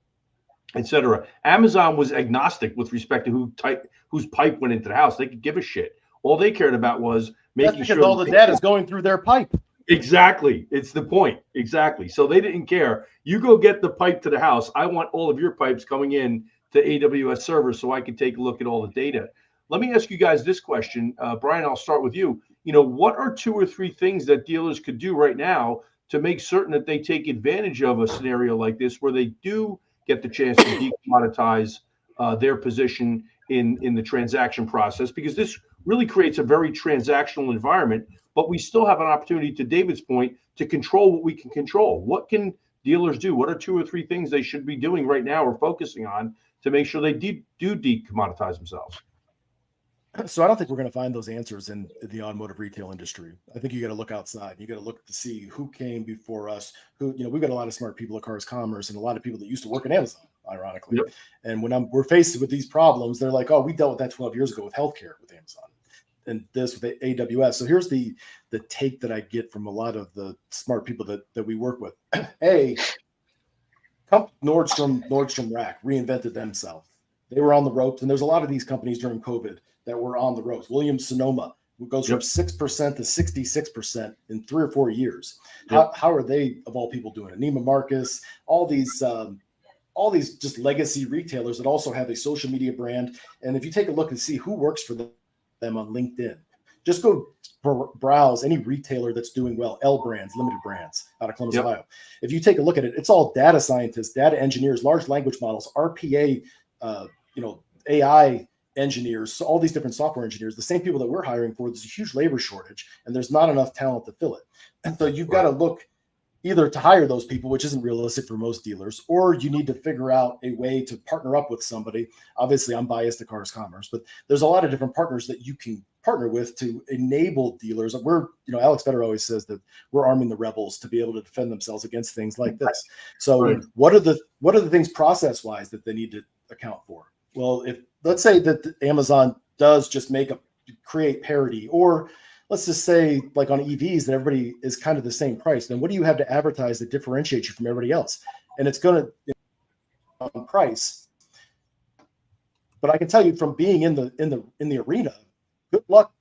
et cetera. Amazon was agnostic with respect to whose pipe went into the house. They could give a shit. All they cared about was making sure all the data is going through their pipe. Exactly. It's the point. Exactly. So they didn't care. You go get the pipe to the house. I want all of your pipes coming in to AWS servers so I can take a look at all the data. Let me ask you guys this question. Brian, I'll start with you. You know, what are 2 or 3 things that dealers could do right now to make certain that they take advantage of a scenario like this where they do get the chance to decommoditize their position in the transaction process? Because this really creates a very transactional environment, but we still have an opportunity, to David's point, to control what we can control. What can dealers do? What are 2 or 3 things they should be doing right now or focusing on to make sure they do decommoditize themselves? So I don't think we're going to find those answers in the automotive retail industry. I think you got to look outside. You got to look to see who came before us. Who, you know, we've got a lot of smart people at Cars Commerce and a lot of people that used to work at Amazon, ironically. Yep. And when we're faced with these problems, they're like, "Oh, we dealt with that 12 years ago with healthcare with Amazon, and this with AWS." So here's the take that I get from a lot of the smart people that we work with. Nordstrom Rack reinvented themselves. They were on the ropes, and there's a lot of these companies during COVID that were on the ropes. Williams-Sonoma, who goes from 6% to 66% in 3 or 4 years. How are they, of all people, doing it? Neiman Marcus, all these just legacy retailers that also have a social media brand. And if you take a look and see who works for them on LinkedIn, just go browse any retailer that's doing well. L Brands, Limited Brands, out of Columbus, Ohio. If you take a look at it, it's all data scientists, data engineers, large language models, RPA, AI engineers, so all these different software engineers, the same people that we're hiring for. There's a huge labor shortage and there's not enough talent to fill it. And so you've got to look either to hire those people, which isn't realistic for most dealers, or you need to figure out a way to partner up with somebody. Obviously, I'm biased to Cars Commerce, but there's a lot of different partners that you can partner with to enable dealers. Alex Vetter always says that we're arming the rebels to be able to defend themselves against things like this. So what are the things process-wise that they need to account for? Well, if let's say that Amazon does just create parity, or let's just say like on EVs that everybody is kind of the same price, then what do you have to advertise that differentiates you from everybody else? And it's going to on price. But I can tell you from being in the arena, good luck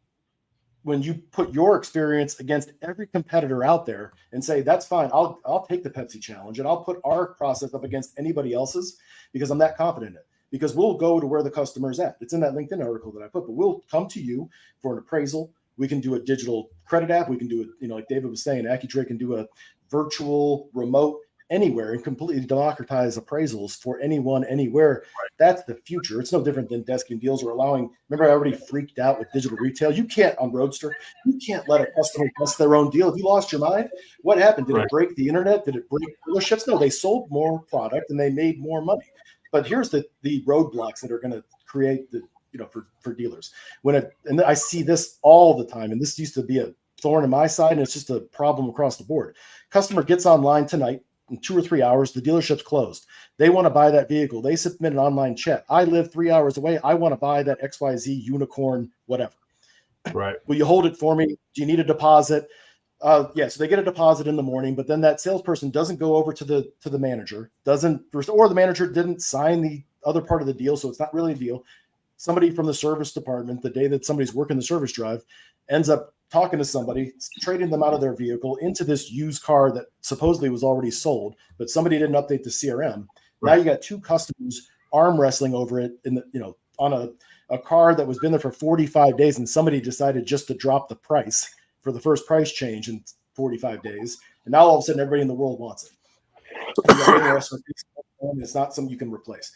when you put your experience against every competitor out there and say, that's fine, I'll take the Pepsi challenge and I'll put our process up against anybody else's because I'm that confident in it. Because we'll go to where the customer's at. It's in that LinkedIn article that I put, but we'll come to you for an appraisal. We can do a digital credit app. We can do it, like David was saying, AccuTrade can do a virtual remote anywhere and completely democratize appraisals for anyone, anywhere. That's the future. It's no different than desking deals or allowing. Remember, I already freaked out with digital retail. You can't on Roadster. You can't let a customer test their own deal. Have you lost your mind? What happened? Did it break the internet? Did it break dealerships? No, they sold more product and they made more money. But here's the roadblocks that are going to create the for dealers. And I see this all the time, and this used to be a thorn in my side, and it's just a problem across the board. Customer gets online tonight. In 2 or 3 hours, the dealership's closed. They want to buy that vehicle. They submit an online check. I live 3 hours away. I want to buy that XYZ unicorn, whatever. Right. Will you hold it for me? Do you need a deposit? So they get a deposit in the morning, but then that salesperson doesn't go over to the manager, or the manager didn't sign the other part of the deal, so it's not really a deal. Somebody from the service department, the day that somebody's working the service drive, ends up talking to somebody, trading them out of their vehicle into this used car that supposedly was already sold, but somebody didn't update the CRM. Right. Now you got two customers arm wrestling over it on a car that was been there for 45 days, and somebody decided just to drop the price for the first price change in 45 days. And now all of a sudden everybody in the world wants it. And it's not something you can replace.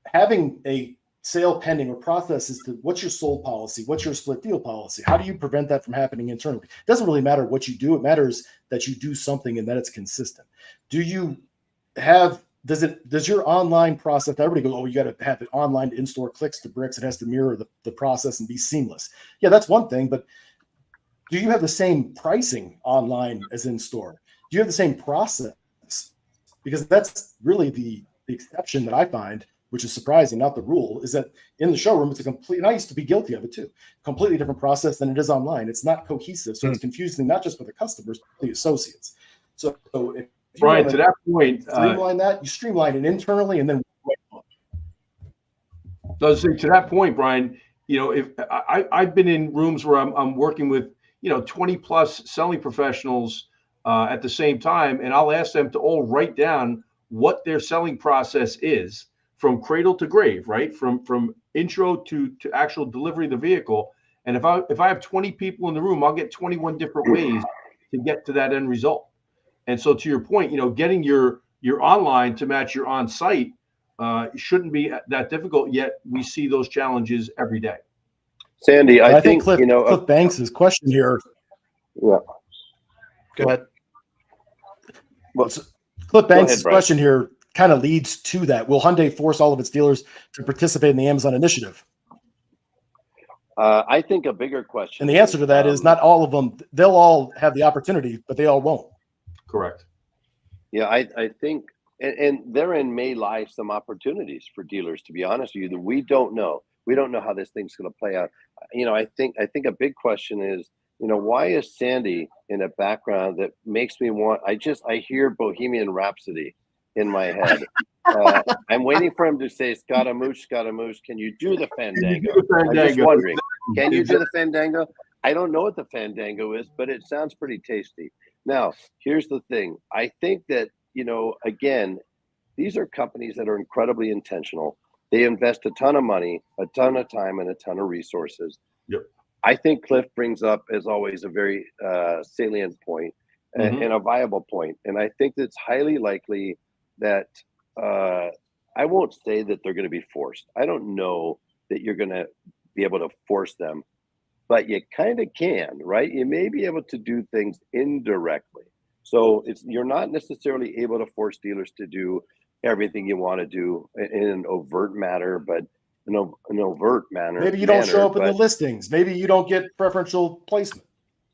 Having a sale pending or process is what's your sold policy? What's your split deal policy? How do you prevent that from happening internally? It doesn't really matter what you do. It matters that you do something and that it's consistent. Does your online process, everybody goes, oh, you got to have it online to in-store, clicks to bricks. It has to mirror the process and be seamless. Yeah, that's one thing, but do you have the same pricing online as in store? Do you have the same process? Because that's really the exception that I find, which is surprising, not the rule, is that in the showroom, it's and I used to be guilty of it too, completely different process than it is online. It's not cohesive. So it's confusing, not just for the customers, but the associates. So if Brian, to that point, streamline you streamline it internally and then. To that point, Brian, if I've been in rooms where I'm working with, 20 plus selling professionals at the same time, and I'll ask them to all write down what their selling process is from cradle to grave, right? From intro to actual delivery of the vehicle. And if I have 20 people in the room, I'll get 21 different ways to get to that end result. And so to your point, getting your online to match your on-site shouldn't be that difficult, yet we see those challenges every day. Sandy, I think Cliff Banks' question here. Yeah. Go ahead. Well, Cliff Banks' question here kind of leads to that. Will Hyundai force all of its dealers to participate in the Amazon initiative? I think a bigger question. And the answer to that is not all of them. They'll all have the opportunity, but they all won't. Correct. Yeah, I think, and therein may lie some opportunities for dealers, to be honest with you, that we don't know. We don't know how this thing's going to play out. I think a big question is, why is Sandy in a background that makes me want, I hear Bohemian Rhapsody in my head. I'm waiting for him to say, Scaramouche, can you do the Fandango? I'm just wondering, can you do the Fandango? I don't know what the Fandango is, but it sounds pretty tasty. Now, here's the thing. I think that, again, these are companies that are incredibly intentional. They invest a ton of money, a ton of time, and a ton of resources. Yep. I think Cliff brings up, as always, a very salient point and a viable point. And I think it's highly likely that I won't say that they're going to be forced. I don't know that you're going to be able to force them, but you kind of can, right? You may be able to do things indirectly. So you're not necessarily able to force dealers to do everything you want to do in an overt manner, but an overt manner. Maybe you don't show up in the listings. Maybe you don't get preferential placement.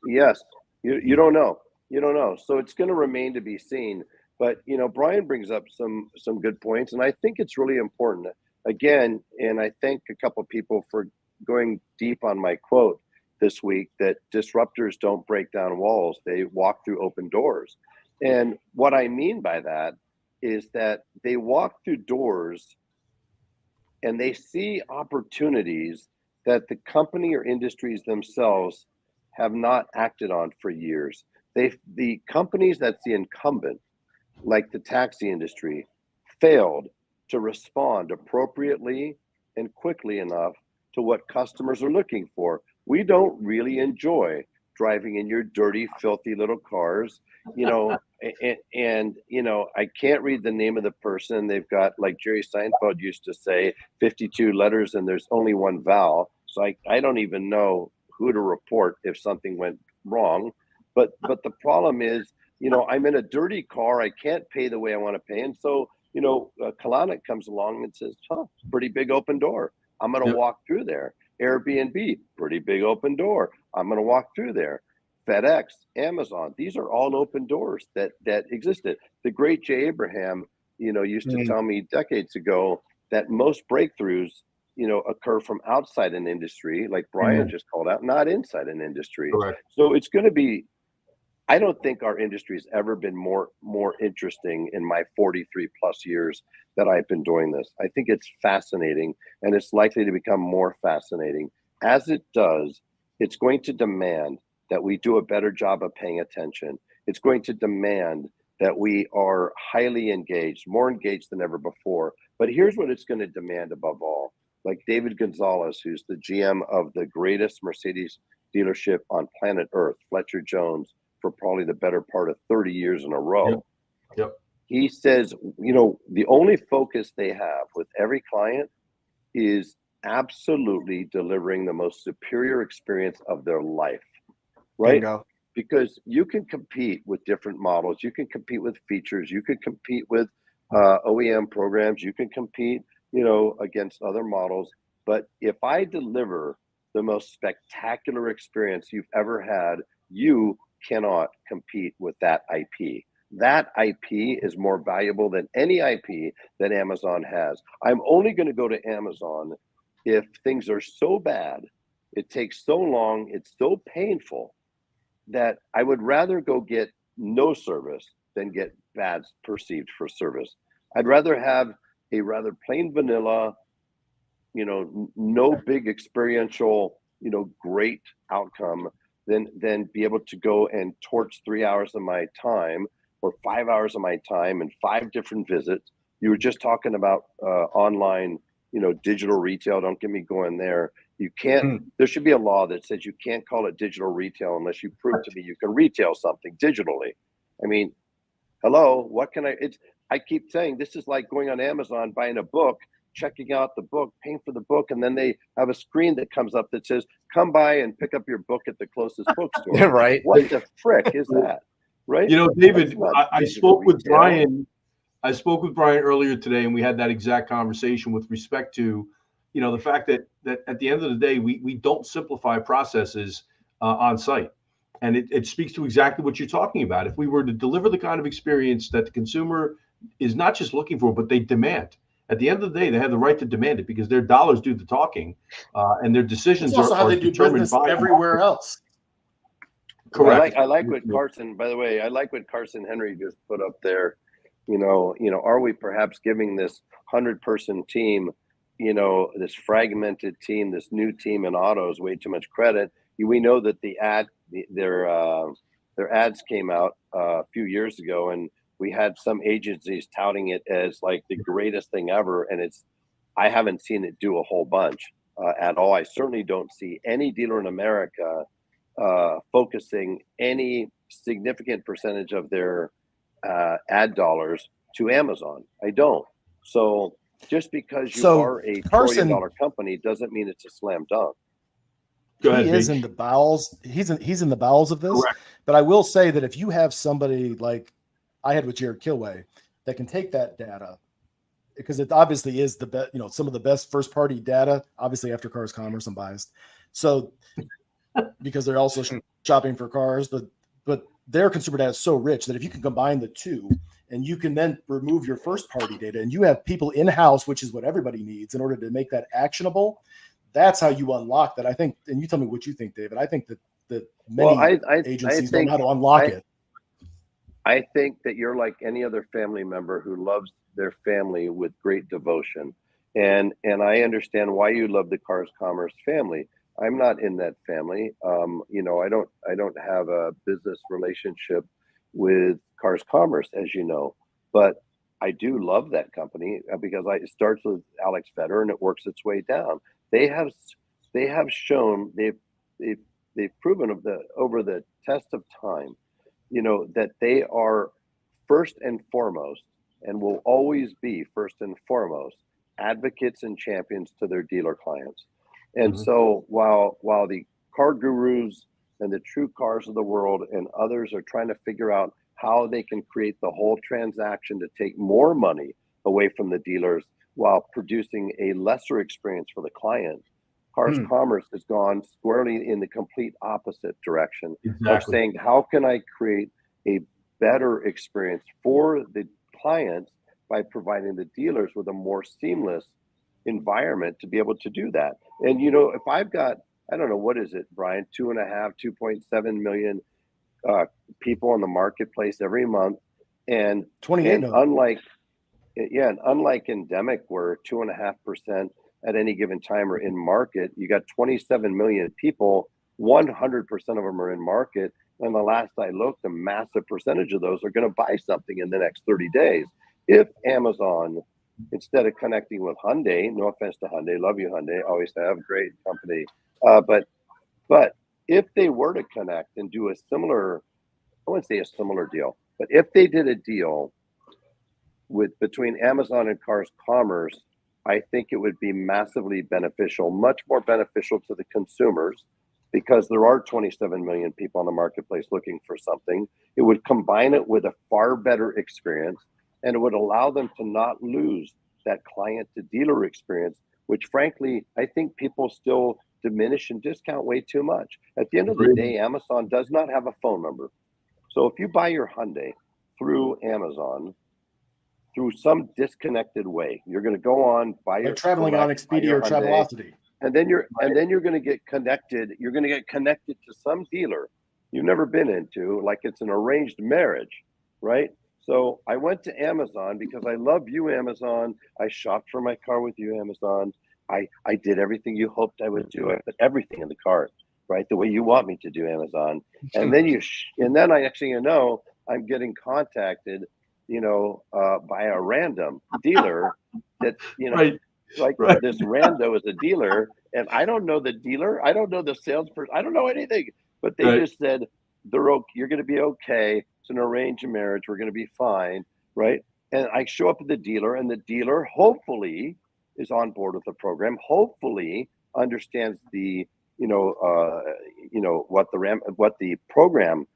Yes, you don't know. You don't know. So it's going to remain to be seen. But Brian brings up some good points, and I think it's really important. Again, and I thank a couple of people for going deep on my quote this week that disruptors don't break down walls; they walk through open doors. And what I mean by that is that they walk through doors and they see opportunities that the company or industries themselves have not acted on for years. The companies that's the incumbent, like the taxi industry, failed to respond appropriately and quickly enough to what customers are looking for. We don't really enjoy driving in your dirty, filthy little cars, and I can't read the name of the person. They've got, like Jerry Seinfeld used to say, 52 letters and there's only one vowel. So I don't even know who to report if something went wrong. But the problem is, I'm in a dirty car. I can't pay the way I want to pay. And so, Kalanick comes along and says, pretty big open door. I'm going to walk through there. Airbnb, pretty big open door. I'm going to walk through there. FedEx, Amazon, these are all open doors that existed. The great Jay Abraham, used to tell me decades ago that most breakthroughs, occur from outside an industry, like Brian just called out, not inside an industry. Correct. So it's going to be, I don't think our industry has ever been more interesting in my 43 plus years that I've been doing this. I think it's fascinating, and it's likely to become more fascinating. As it does, it's going to demand that we do a better job of paying attention. It's going to demand that we are highly engaged, more engaged than ever before. But here's what it's going to demand above all. Like David Gonzalez, who's the GM of the greatest Mercedes dealership on planet Earth, Fletcher Jones, for probably the better part of 30 years in a row. Yep. He says, the only focus they have with every client is absolutely delivering the most superior experience of their life. Right? Bingo. Because you can compete with different models, you can compete with features, you can compete with OEM programs, you can compete, against other models. But if I deliver the most spectacular experience you've ever had, you cannot compete with that IP. That IP is more valuable than any IP that Amazon has. I'm only going to go to Amazon if things are so bad, it takes so long, it's so painful, that I would rather go get no service than get bad perceived for service. I'd rather have a rather plain vanilla, no big experiential, great outcome than be able to go and torch 3 hours of my time or 5 hours of my time and 5 different visits. You were just talking about online, digital retail. Don't get me going there. You can't, there should be a law that says you can't call it digital retail unless you prove to me you can retail something digitally. I mean, hello, what can I keep saying this is like going on Amazon, buying a book, checking out the book, paying for the book, and then they have a screen that comes up that says, come by and pick up your book at the closest bookstore. Yeah, right. What the frick is that? Right? David, I spoke with Brian. I spoke with Brian earlier today, and we had that exact conversation with respect to, the fact that at the end of the day, we don't simplify processes on site. And it speaks to exactly what you're talking about. If we were to deliver the kind of experience that the consumer is not just looking for, but they demand, at the end of the day, they have the right to demand it because their dollars do the talking, and their decisions also how are they do determined business by everywhere else. Correct. I like what Carson, by the way, I like what Carson Henry just put up there. Are we perhaps giving this 100-person team, this fragmented team, this new team in autos way too much credit? We know that their ads came out a few years ago, and we had some agencies touting it as like the greatest thing ever. And I haven't seen it do a whole bunch at all. I certainly don't see any dealer in America focusing any significant percentage of their ad dollars to Amazon. I don't. So just because you are a $1 trillion company doesn't mean it's a slam dunk. He is in the bowels. He's in the bowels of this. Correct. But I will say that if you have somebody like I had with Jared Kilway that can take that data, because it obviously is the best, some of the best first party data, obviously after Cars Commerce, I'm biased. So because they're also shopping for cars, but their consumer data is so rich that if you can combine the two and you can then remove your first party data and you have people in-house, which is what everybody needs in order to make that actionable, that's how you unlock that. I think, and you tell me what you think, David. I think that many agencies don't know how to unlock it. I think that you're like any other family member who loves their family with great devotion. And I understand why you love the Cars Commerce family. I'm not in that family. I don't have a business relationship with Cars Commerce, as you know, but I do love that company because it starts with Alex Vetter and it works its way down. They have shown they've they've proven over the test of time, that they are first and foremost, and will always be first and foremost, advocates and champions to their dealer clients. And so while the car gurus and the true cars of the world and others are trying to figure out how they can create the whole transaction to take more money away from the dealers while producing a lesser experience for the client, Cars Commerce has gone squarely in the complete opposite direction of saying, how can I create a better experience for the clients by providing the dealers with a more seamless environment to be able to do that. And if I've got, I don't know, what is it, Brian, 2.7 million people on the marketplace every month, and 28 unlike endemic where 2.5% at any given time are in market, you got 27 million people, 100% of them are in market. And the last I looked, a massive percentage of those are going to buy something in the next 30 days. If Amazon, instead of connecting with Hyundai, no offense to Hyundai, love you Hyundai, always have, great company, but if they were to connect and do a similar, I wouldn't say a similar deal, but if they did a deal between Amazon and Cars Commerce, I think it would be massively beneficial, much more beneficial to the consumers, because there are 27 million people on the marketplace looking for something. It would combine it with a far better experience, and it would allow them to not lose that client to dealer experience, which frankly, I think people still diminish and discount way too much. At the end of the day, Amazon does not have a phone number. So if you buy your Hyundai through Amazon, through some disconnected way, you're going to go on, buy your traveling on Expedia or Travelocity. And then you're going to get connected. You're going to get connected to some dealer you've never been into, like it's an arranged marriage, right? So I went to Amazon because I love you, Amazon. I shopped for my car with you, Amazon. I did everything you hoped I would do. I put everything in the cart, right? The way you want me to do, Amazon. And then I'm getting contacted, by a random dealer that, this rando is a dealer, and I don't know the dealer. I don't know the salesperson. I don't know anything, but they just said, you're going to be okay. It's an arranged marriage. We're going to be fine. Right. And I show up at the dealer, and the dealer hopefully is on board with the program, hopefully understands the, what the program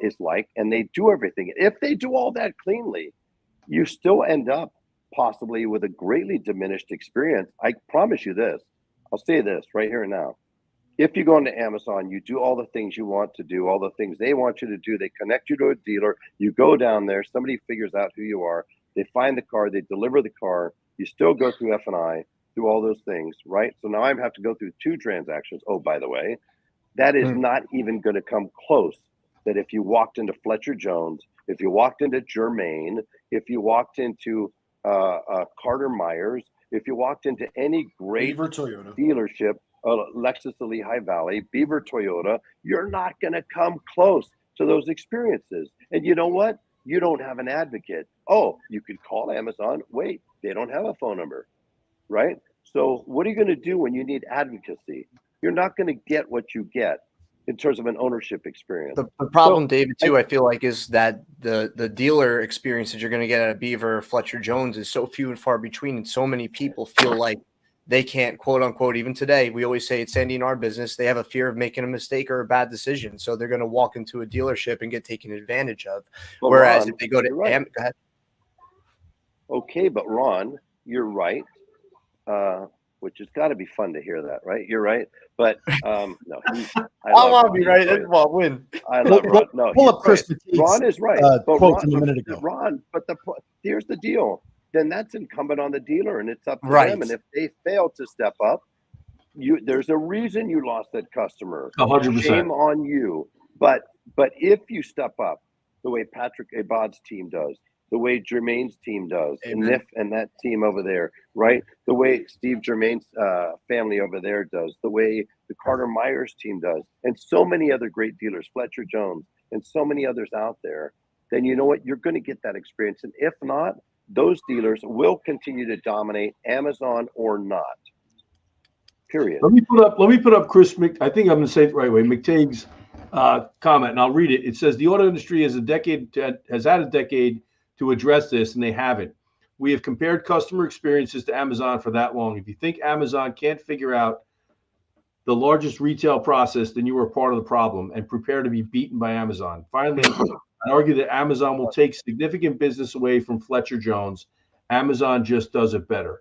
is like, and they do everything. If they do all that cleanly, you still end up possibly with a greatly diminished experience. I promise you this. I'll say this right here and now. If you go into Amazon, you do all the things you want to do, all the things they want you to do. They connect you to a dealer. You go down there. Somebody figures out who you are. They find the car. They deliver the car. You still go through F&I, do all those things, right? So now I have to go through 2 transactions. Oh, by the way, that is not even going to come close. That if you walked into Fletcher Jones, if you walked into Germain, if you walked into Carter Myers, if you walked into any great dealership, Lexus of Lehigh Valley, Beaver Toyota, you're not going to come close to those experiences. And you know what? You don't have an advocate. Oh, you could call Amazon. Wait, they don't have a phone number, right? So what are you going to do when you need advocacy? You're not going to get what you get in terms of an ownership experience. The problem, David, too, I feel like, is that the dealer experience that you're going to get at a Beaver or Fletcher Jones is so few and far between, and so many people feel like they can't, quote unquote, even today, we always say it's Sandy in our business, they have a fear of making a mistake or a bad decision. So they're going to walk into a dealership and get taken advantage of. But whereas Ron, if they go to go ahead. Okay, but Ron, you're right. Which has got to be fun to hear that, right? You're right. But no, I want to be right. Well, win. I love Ron. No, Ron is right. But Ron, here's the deal. Then that's incumbent on the dealer, and it's up to them. And if they fail to step up, there's a reason you lost that customer. 100%. Shame on you. But if you step up the way Patrick Abad's team does, the way Jermaine's team does, and Nif and that team over there, right? The way Steve Germain's family over there does, the way the Carter Myers team does, and so many other great dealers, Fletcher Jones, and so many others out there, then you know what? You're going to get that experience. And if not, those dealers will continue to dominate, Amazon or not. period. Let me put up Chris I think I'm going to say it the right way. McTague's comment, and I'll read it. It says the auto industry has had a decade to address this, and they haven't. We have compared customer experiences to Amazon for that long. If you think Amazon can't figure out the largest retail process, then you are part of the problem, and prepare to be beaten by Amazon. Finally, I argue that Amazon will take significant business away from Fletcher Jones. Amazon just does it better.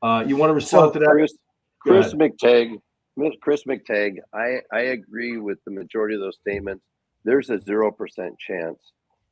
You want to respond to that? Chris McTague, I agree with the majority of those statements. There's a 0% chance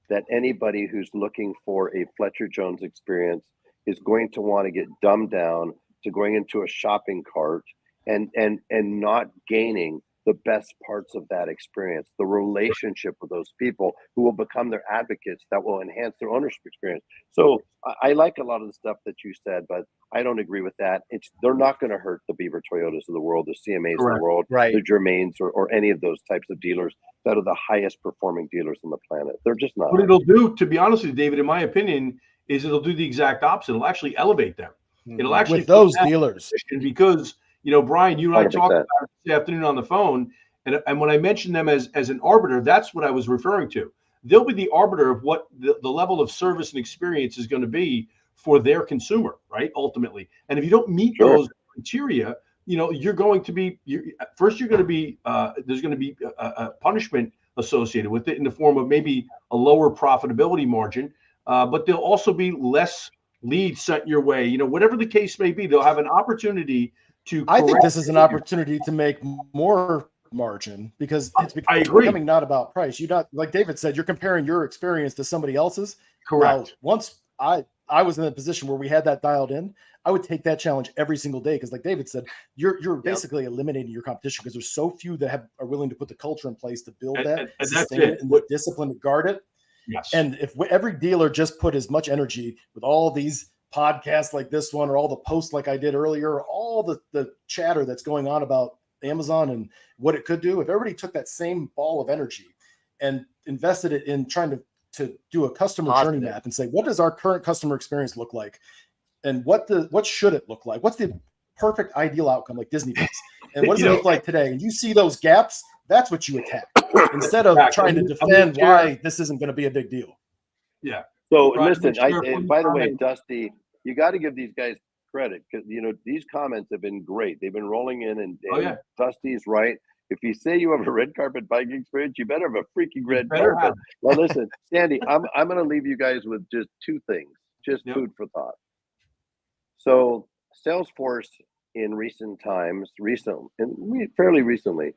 that anybody who's looking for a Fletcher Jones experience is going to want to get dumbed down to going into a shopping cart and not gaining the best parts of that experience, the relationship with those people who will become their advocates that will enhance their ownership experience. So I like a lot of the stuff that you said, but I don't agree with that. They're not going to hurt the Beaver Toyotas of the world, the CMAs of the world, the Germains, or any of those types of dealers that are the highest performing dealers on the planet. They're just not. What it'll do, to be honest with you, David, in my opinion, is it'll do the exact opposite. It'll actually elevate them. It'll actually with those dealers, because Brian, you and I 100%. Talked about it this afternoon on the phone, and when I mentioned them as an arbiter, that's what I was referring to. They'll be the arbiter of what the level of service and experience is going to be for their consumer, right? Ultimately, and if you don't meet those criteria, you're going to be there's going to be a punishment associated with it in the form of maybe a lower profitability margin, but there'll also be less leads sent your way. Whatever the case may be, they'll have an opportunity to. I think this is an opportunity to make more margin because it's becoming not about price. You're not, like David said, you're comparing your experience to somebody else's. Correct. Now, once I was in a position where we had that dialed in, I would take that challenge every single day because, like David said, you're basically eliminating your competition because there's so few that are willing to put the culture in place to build and sustain it, and the discipline to guard it. Yes. And if every dealer just put as much energy with all these podcasts like this one, or all the posts like I did earlier, or all the chatter that's going on about Amazon and what it could do, if everybody took that same ball of energy and invested it in trying to do a customer journey map and say, what does our current customer experience look like? And what should it look like? What's the perfect ideal outcome, like Disney does? And what does it look like today? And you see those gaps, that's what you attack instead of trying to defend why this isn't going to be a big deal. Yeah. So listen, by the way, Dusty, you got to give these guys credit because these comments have been great. They've been rolling in, and Dusty's right. If you say you have a red carpet biking experience, you better have a freaking red carpet. Well, listen, Sandy, I'm going to leave you guys with just two things, just food for thought. So Salesforce in recent times, fairly recently,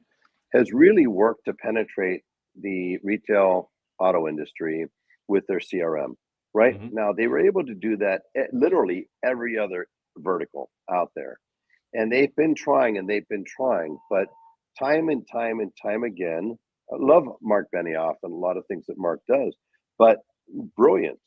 has really worked to penetrate the retail auto industry with their CRM. Right now, they were able to do that at literally every other vertical out there, and they've been trying, but time and time again, I love Mark Benioff and a lot of things that Mark does, but brilliant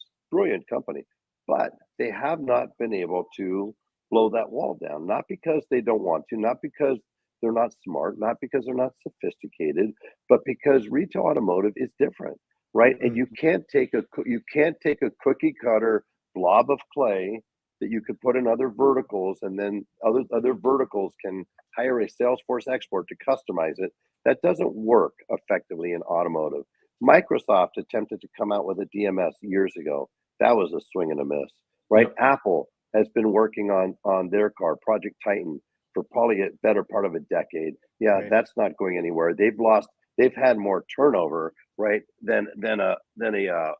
company, but they have not been able to blow that wall down, not because they don't want to, not because they're not smart, not because they're not sophisticated, but because retail automotive is different. Right. And you can't take a cookie cutter blob of clay that you could put in other verticals, and then other verticals can hire a Salesforce expert to customize it. That doesn't work effectively in automotive. Microsoft attempted to come out with a DMS years ago. That was a swing and a miss. Right. Yep. Apple has been working on their car, Project Titan, for probably a better part of a decade. Yeah, right. That's not going anywhere. They've had more turnover, right, than a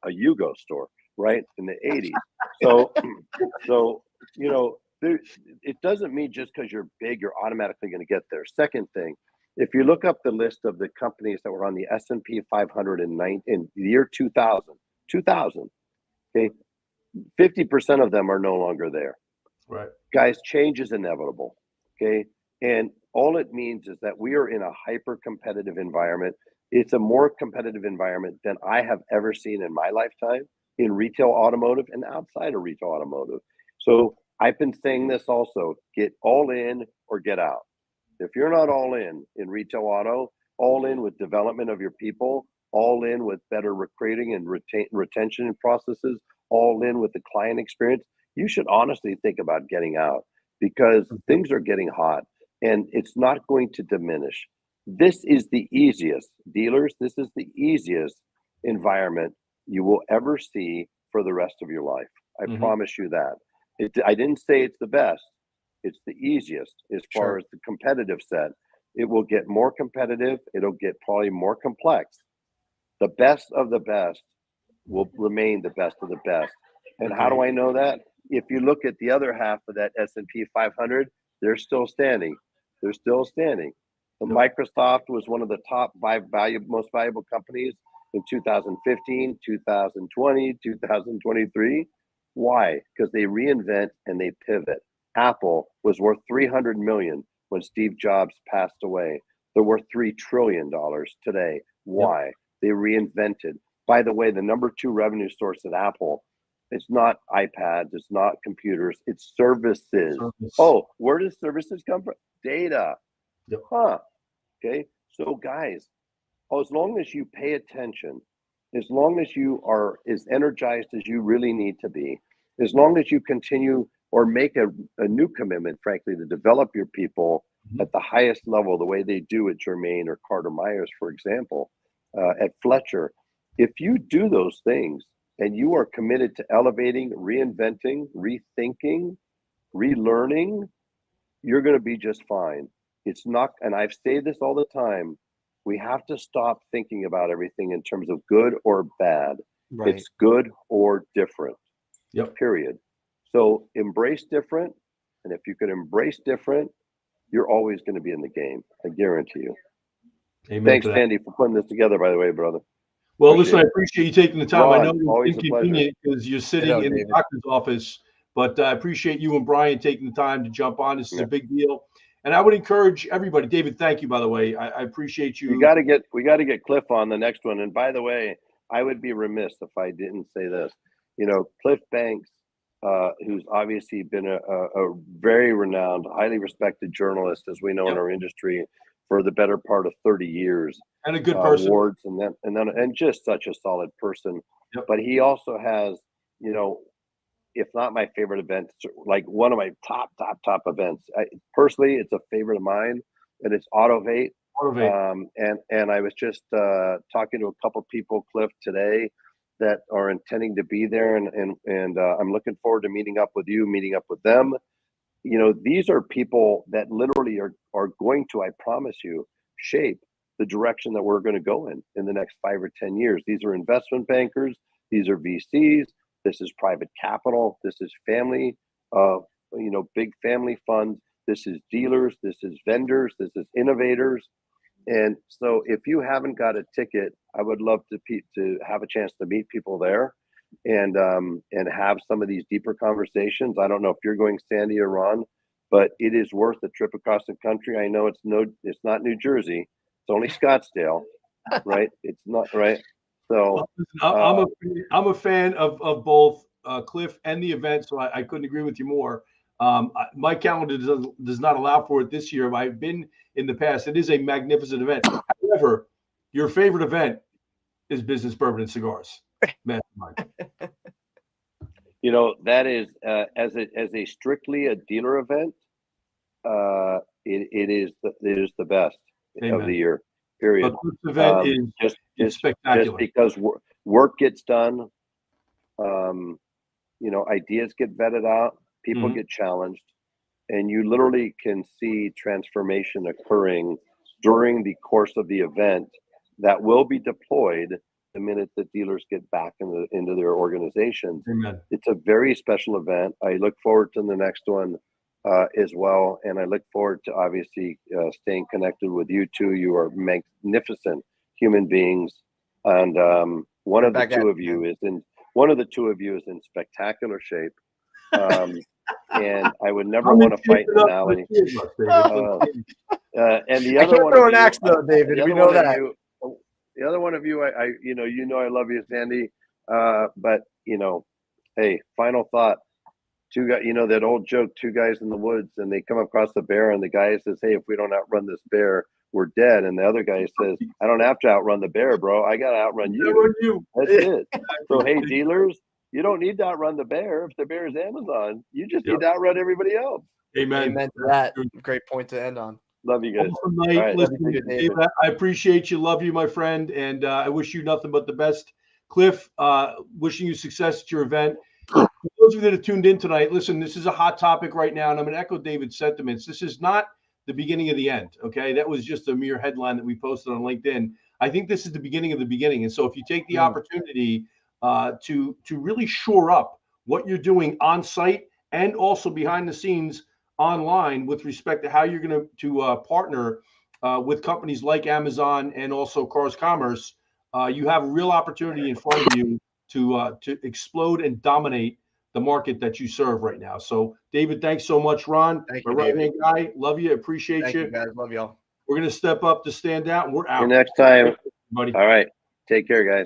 Yugo store, right, in the 80s. So it doesn't mean just because you're big, you're automatically going to get there. Second thing, if you look up the list of the companies that were on the S&P 500 in the year 2000, okay, 50% of them are no longer there. Right. Guys, change is inevitable, okay? And all it means is that we are in a hyper-competitive environment. It's a more competitive environment than I have ever seen in my lifetime in retail automotive and outside of retail automotive. So I've been saying this also, get all in or get out. If you're not all in retail auto, all in with development of your people, all in with better recruiting and retention processes, all in with the client experience, you should honestly think about getting out because things are getting hot. and it's not going to diminish. This is the easiest, dealers, this is the easiest environment you will ever see for the rest of your life. I promise you that. I didn't say it's the best. It's the easiest as far as the competitive set. It will get more competitive. It'll get probably more complex. The best of the best will remain the best of the best. And how do I know that? If you look at the other half of that S&P 500, they're still standing. They're still standing. So Microsoft was one of the top 5 most valuable companies in 2015, 2020, 2023. Why? Because they reinvent and they pivot. Apple was worth $300 million when Steve Jobs passed away. They're worth $3 trillion today. Why? They reinvented. By the way, the number 2 revenue source at Apple, it's not iPads, it's not computers, it's services. Oh, where does services come from? Data. Okay. So guys, as long as you pay attention, as long as you are as energized as you really need to be, as long as you continue or make a new commitment, frankly, to develop your people at the highest level, the way they do at Germain or Carter Myers, for example, at Fletcher, if you do those things and you are committed to elevating, reinventing, rethinking, relearning, you're going to be just fine. It's not, and I've said this all the time, we have to stop thinking about everything in terms of good or bad. It's good or different. Period. So embrace different. And if you can embrace different, you're always going to be in the game. I guarantee you. Amen. Thanks, Sandy, for putting this together, by the way, brother. Well, listen, I appreciate you taking the time. Ron, I know it's always a pleasure. inconvenient because you're sitting in the doctor's office, but I appreciate you and Brian taking the time to jump on. This is a big deal. And I would encourage everybody. David, thank you, by the way. I appreciate you. We got to get Cliff on the next one. And by the way, I would be remiss if I didn't say this. You know, Cliff Banks, who's obviously been a very renowned, highly respected journalist, as we know in our industry, for the better part of 30 years, and a good person, awards, and just such a solid person. But he also has, you know, if not my favorite event, like one of my top events. Personally, it's a favorite of mine, and it's Autovate. And I was just talking to a couple people, Cliff, today that are intending to be there, and I'm looking forward to meeting up with you, meeting up with them. You know, these are people that literally are going to, I promise you, shape the direction that we're going to go in the next 5 or 10 years. These are investment bankers. These are VCs. This is private capital. This is family, big family funds. This is dealers. This is vendors. This is innovators. And so if you haven't got a ticket, I would love to have a chance to meet people there and have some of these deeper conversations. I don't know if you're going, Sandy or Ron, but it is worth a trip across the country. I know it's not New Jersey. It's only Scottsdale, right? It's not, right? So I'm a fan of both Cliff and the event, so I couldn't agree with you more. My calendar does not allow for it this year. I've been in the past. It is a magnificent event. However, your favorite event is Business Bourbon and Cigars. Mastermind. You know, that is as a strictly a dealer event. It is the best of the year. Period. But this event is spectacular. Just because work gets done, ideas get vetted out, people get challenged, and you literally can see transformation occurring during the course of the event that will be deployed the minute the dealers get back into their organizations. Amen. It's a very special event. I look forward to the next one as well. And I look forward to obviously staying connected with you two. You are magnificent human beings. And one of the two of you is in spectacular shape. And I would never want to fight in an alley. And the other one, an axe though, David. We know that. The other one of you, I I love you, Sandy. But hey, final thought. Two guys, that old joke, two guys in the woods, and they come across a bear, and the guy says, "Hey, if we don't outrun this bear, we're dead." And the other guy says, "I don't have to outrun the bear, bro. I got to outrun you." That's it. So, hey, dealers, you don't need to outrun the bear. If the bear is Amazon, you just need to outrun everybody else. Amen. Amen to that. Great point to end on. Love you guys. Awesome night. All right. Listen, Love you, Dave, I appreciate you. Love you, my friend. And I wish you nothing but the best. Cliff, wishing you success at your event. For those of you that have tuned in tonight, listen, this is a hot topic right now, and I'm going to echo David's sentiments. This is not the beginning of the end, okay? That was just a mere headline that we posted on LinkedIn. I think this is the beginning of the beginning. And so if you take the opportunity to really shore up what you're doing on site and also behind the scenes online with respect to how you're going to partner with companies like Amazon and also Cars Commerce, you have a real opportunity in front of you to explode and dominate the market that you serve right now. So, David, thanks so much. Ron, Thank my you, right-hand guy, love you, appreciate Thank you. you, guys. Love y'all. We're going to step up to stand out, and we're out. See you next time. Buddy. All right. Take care, guys.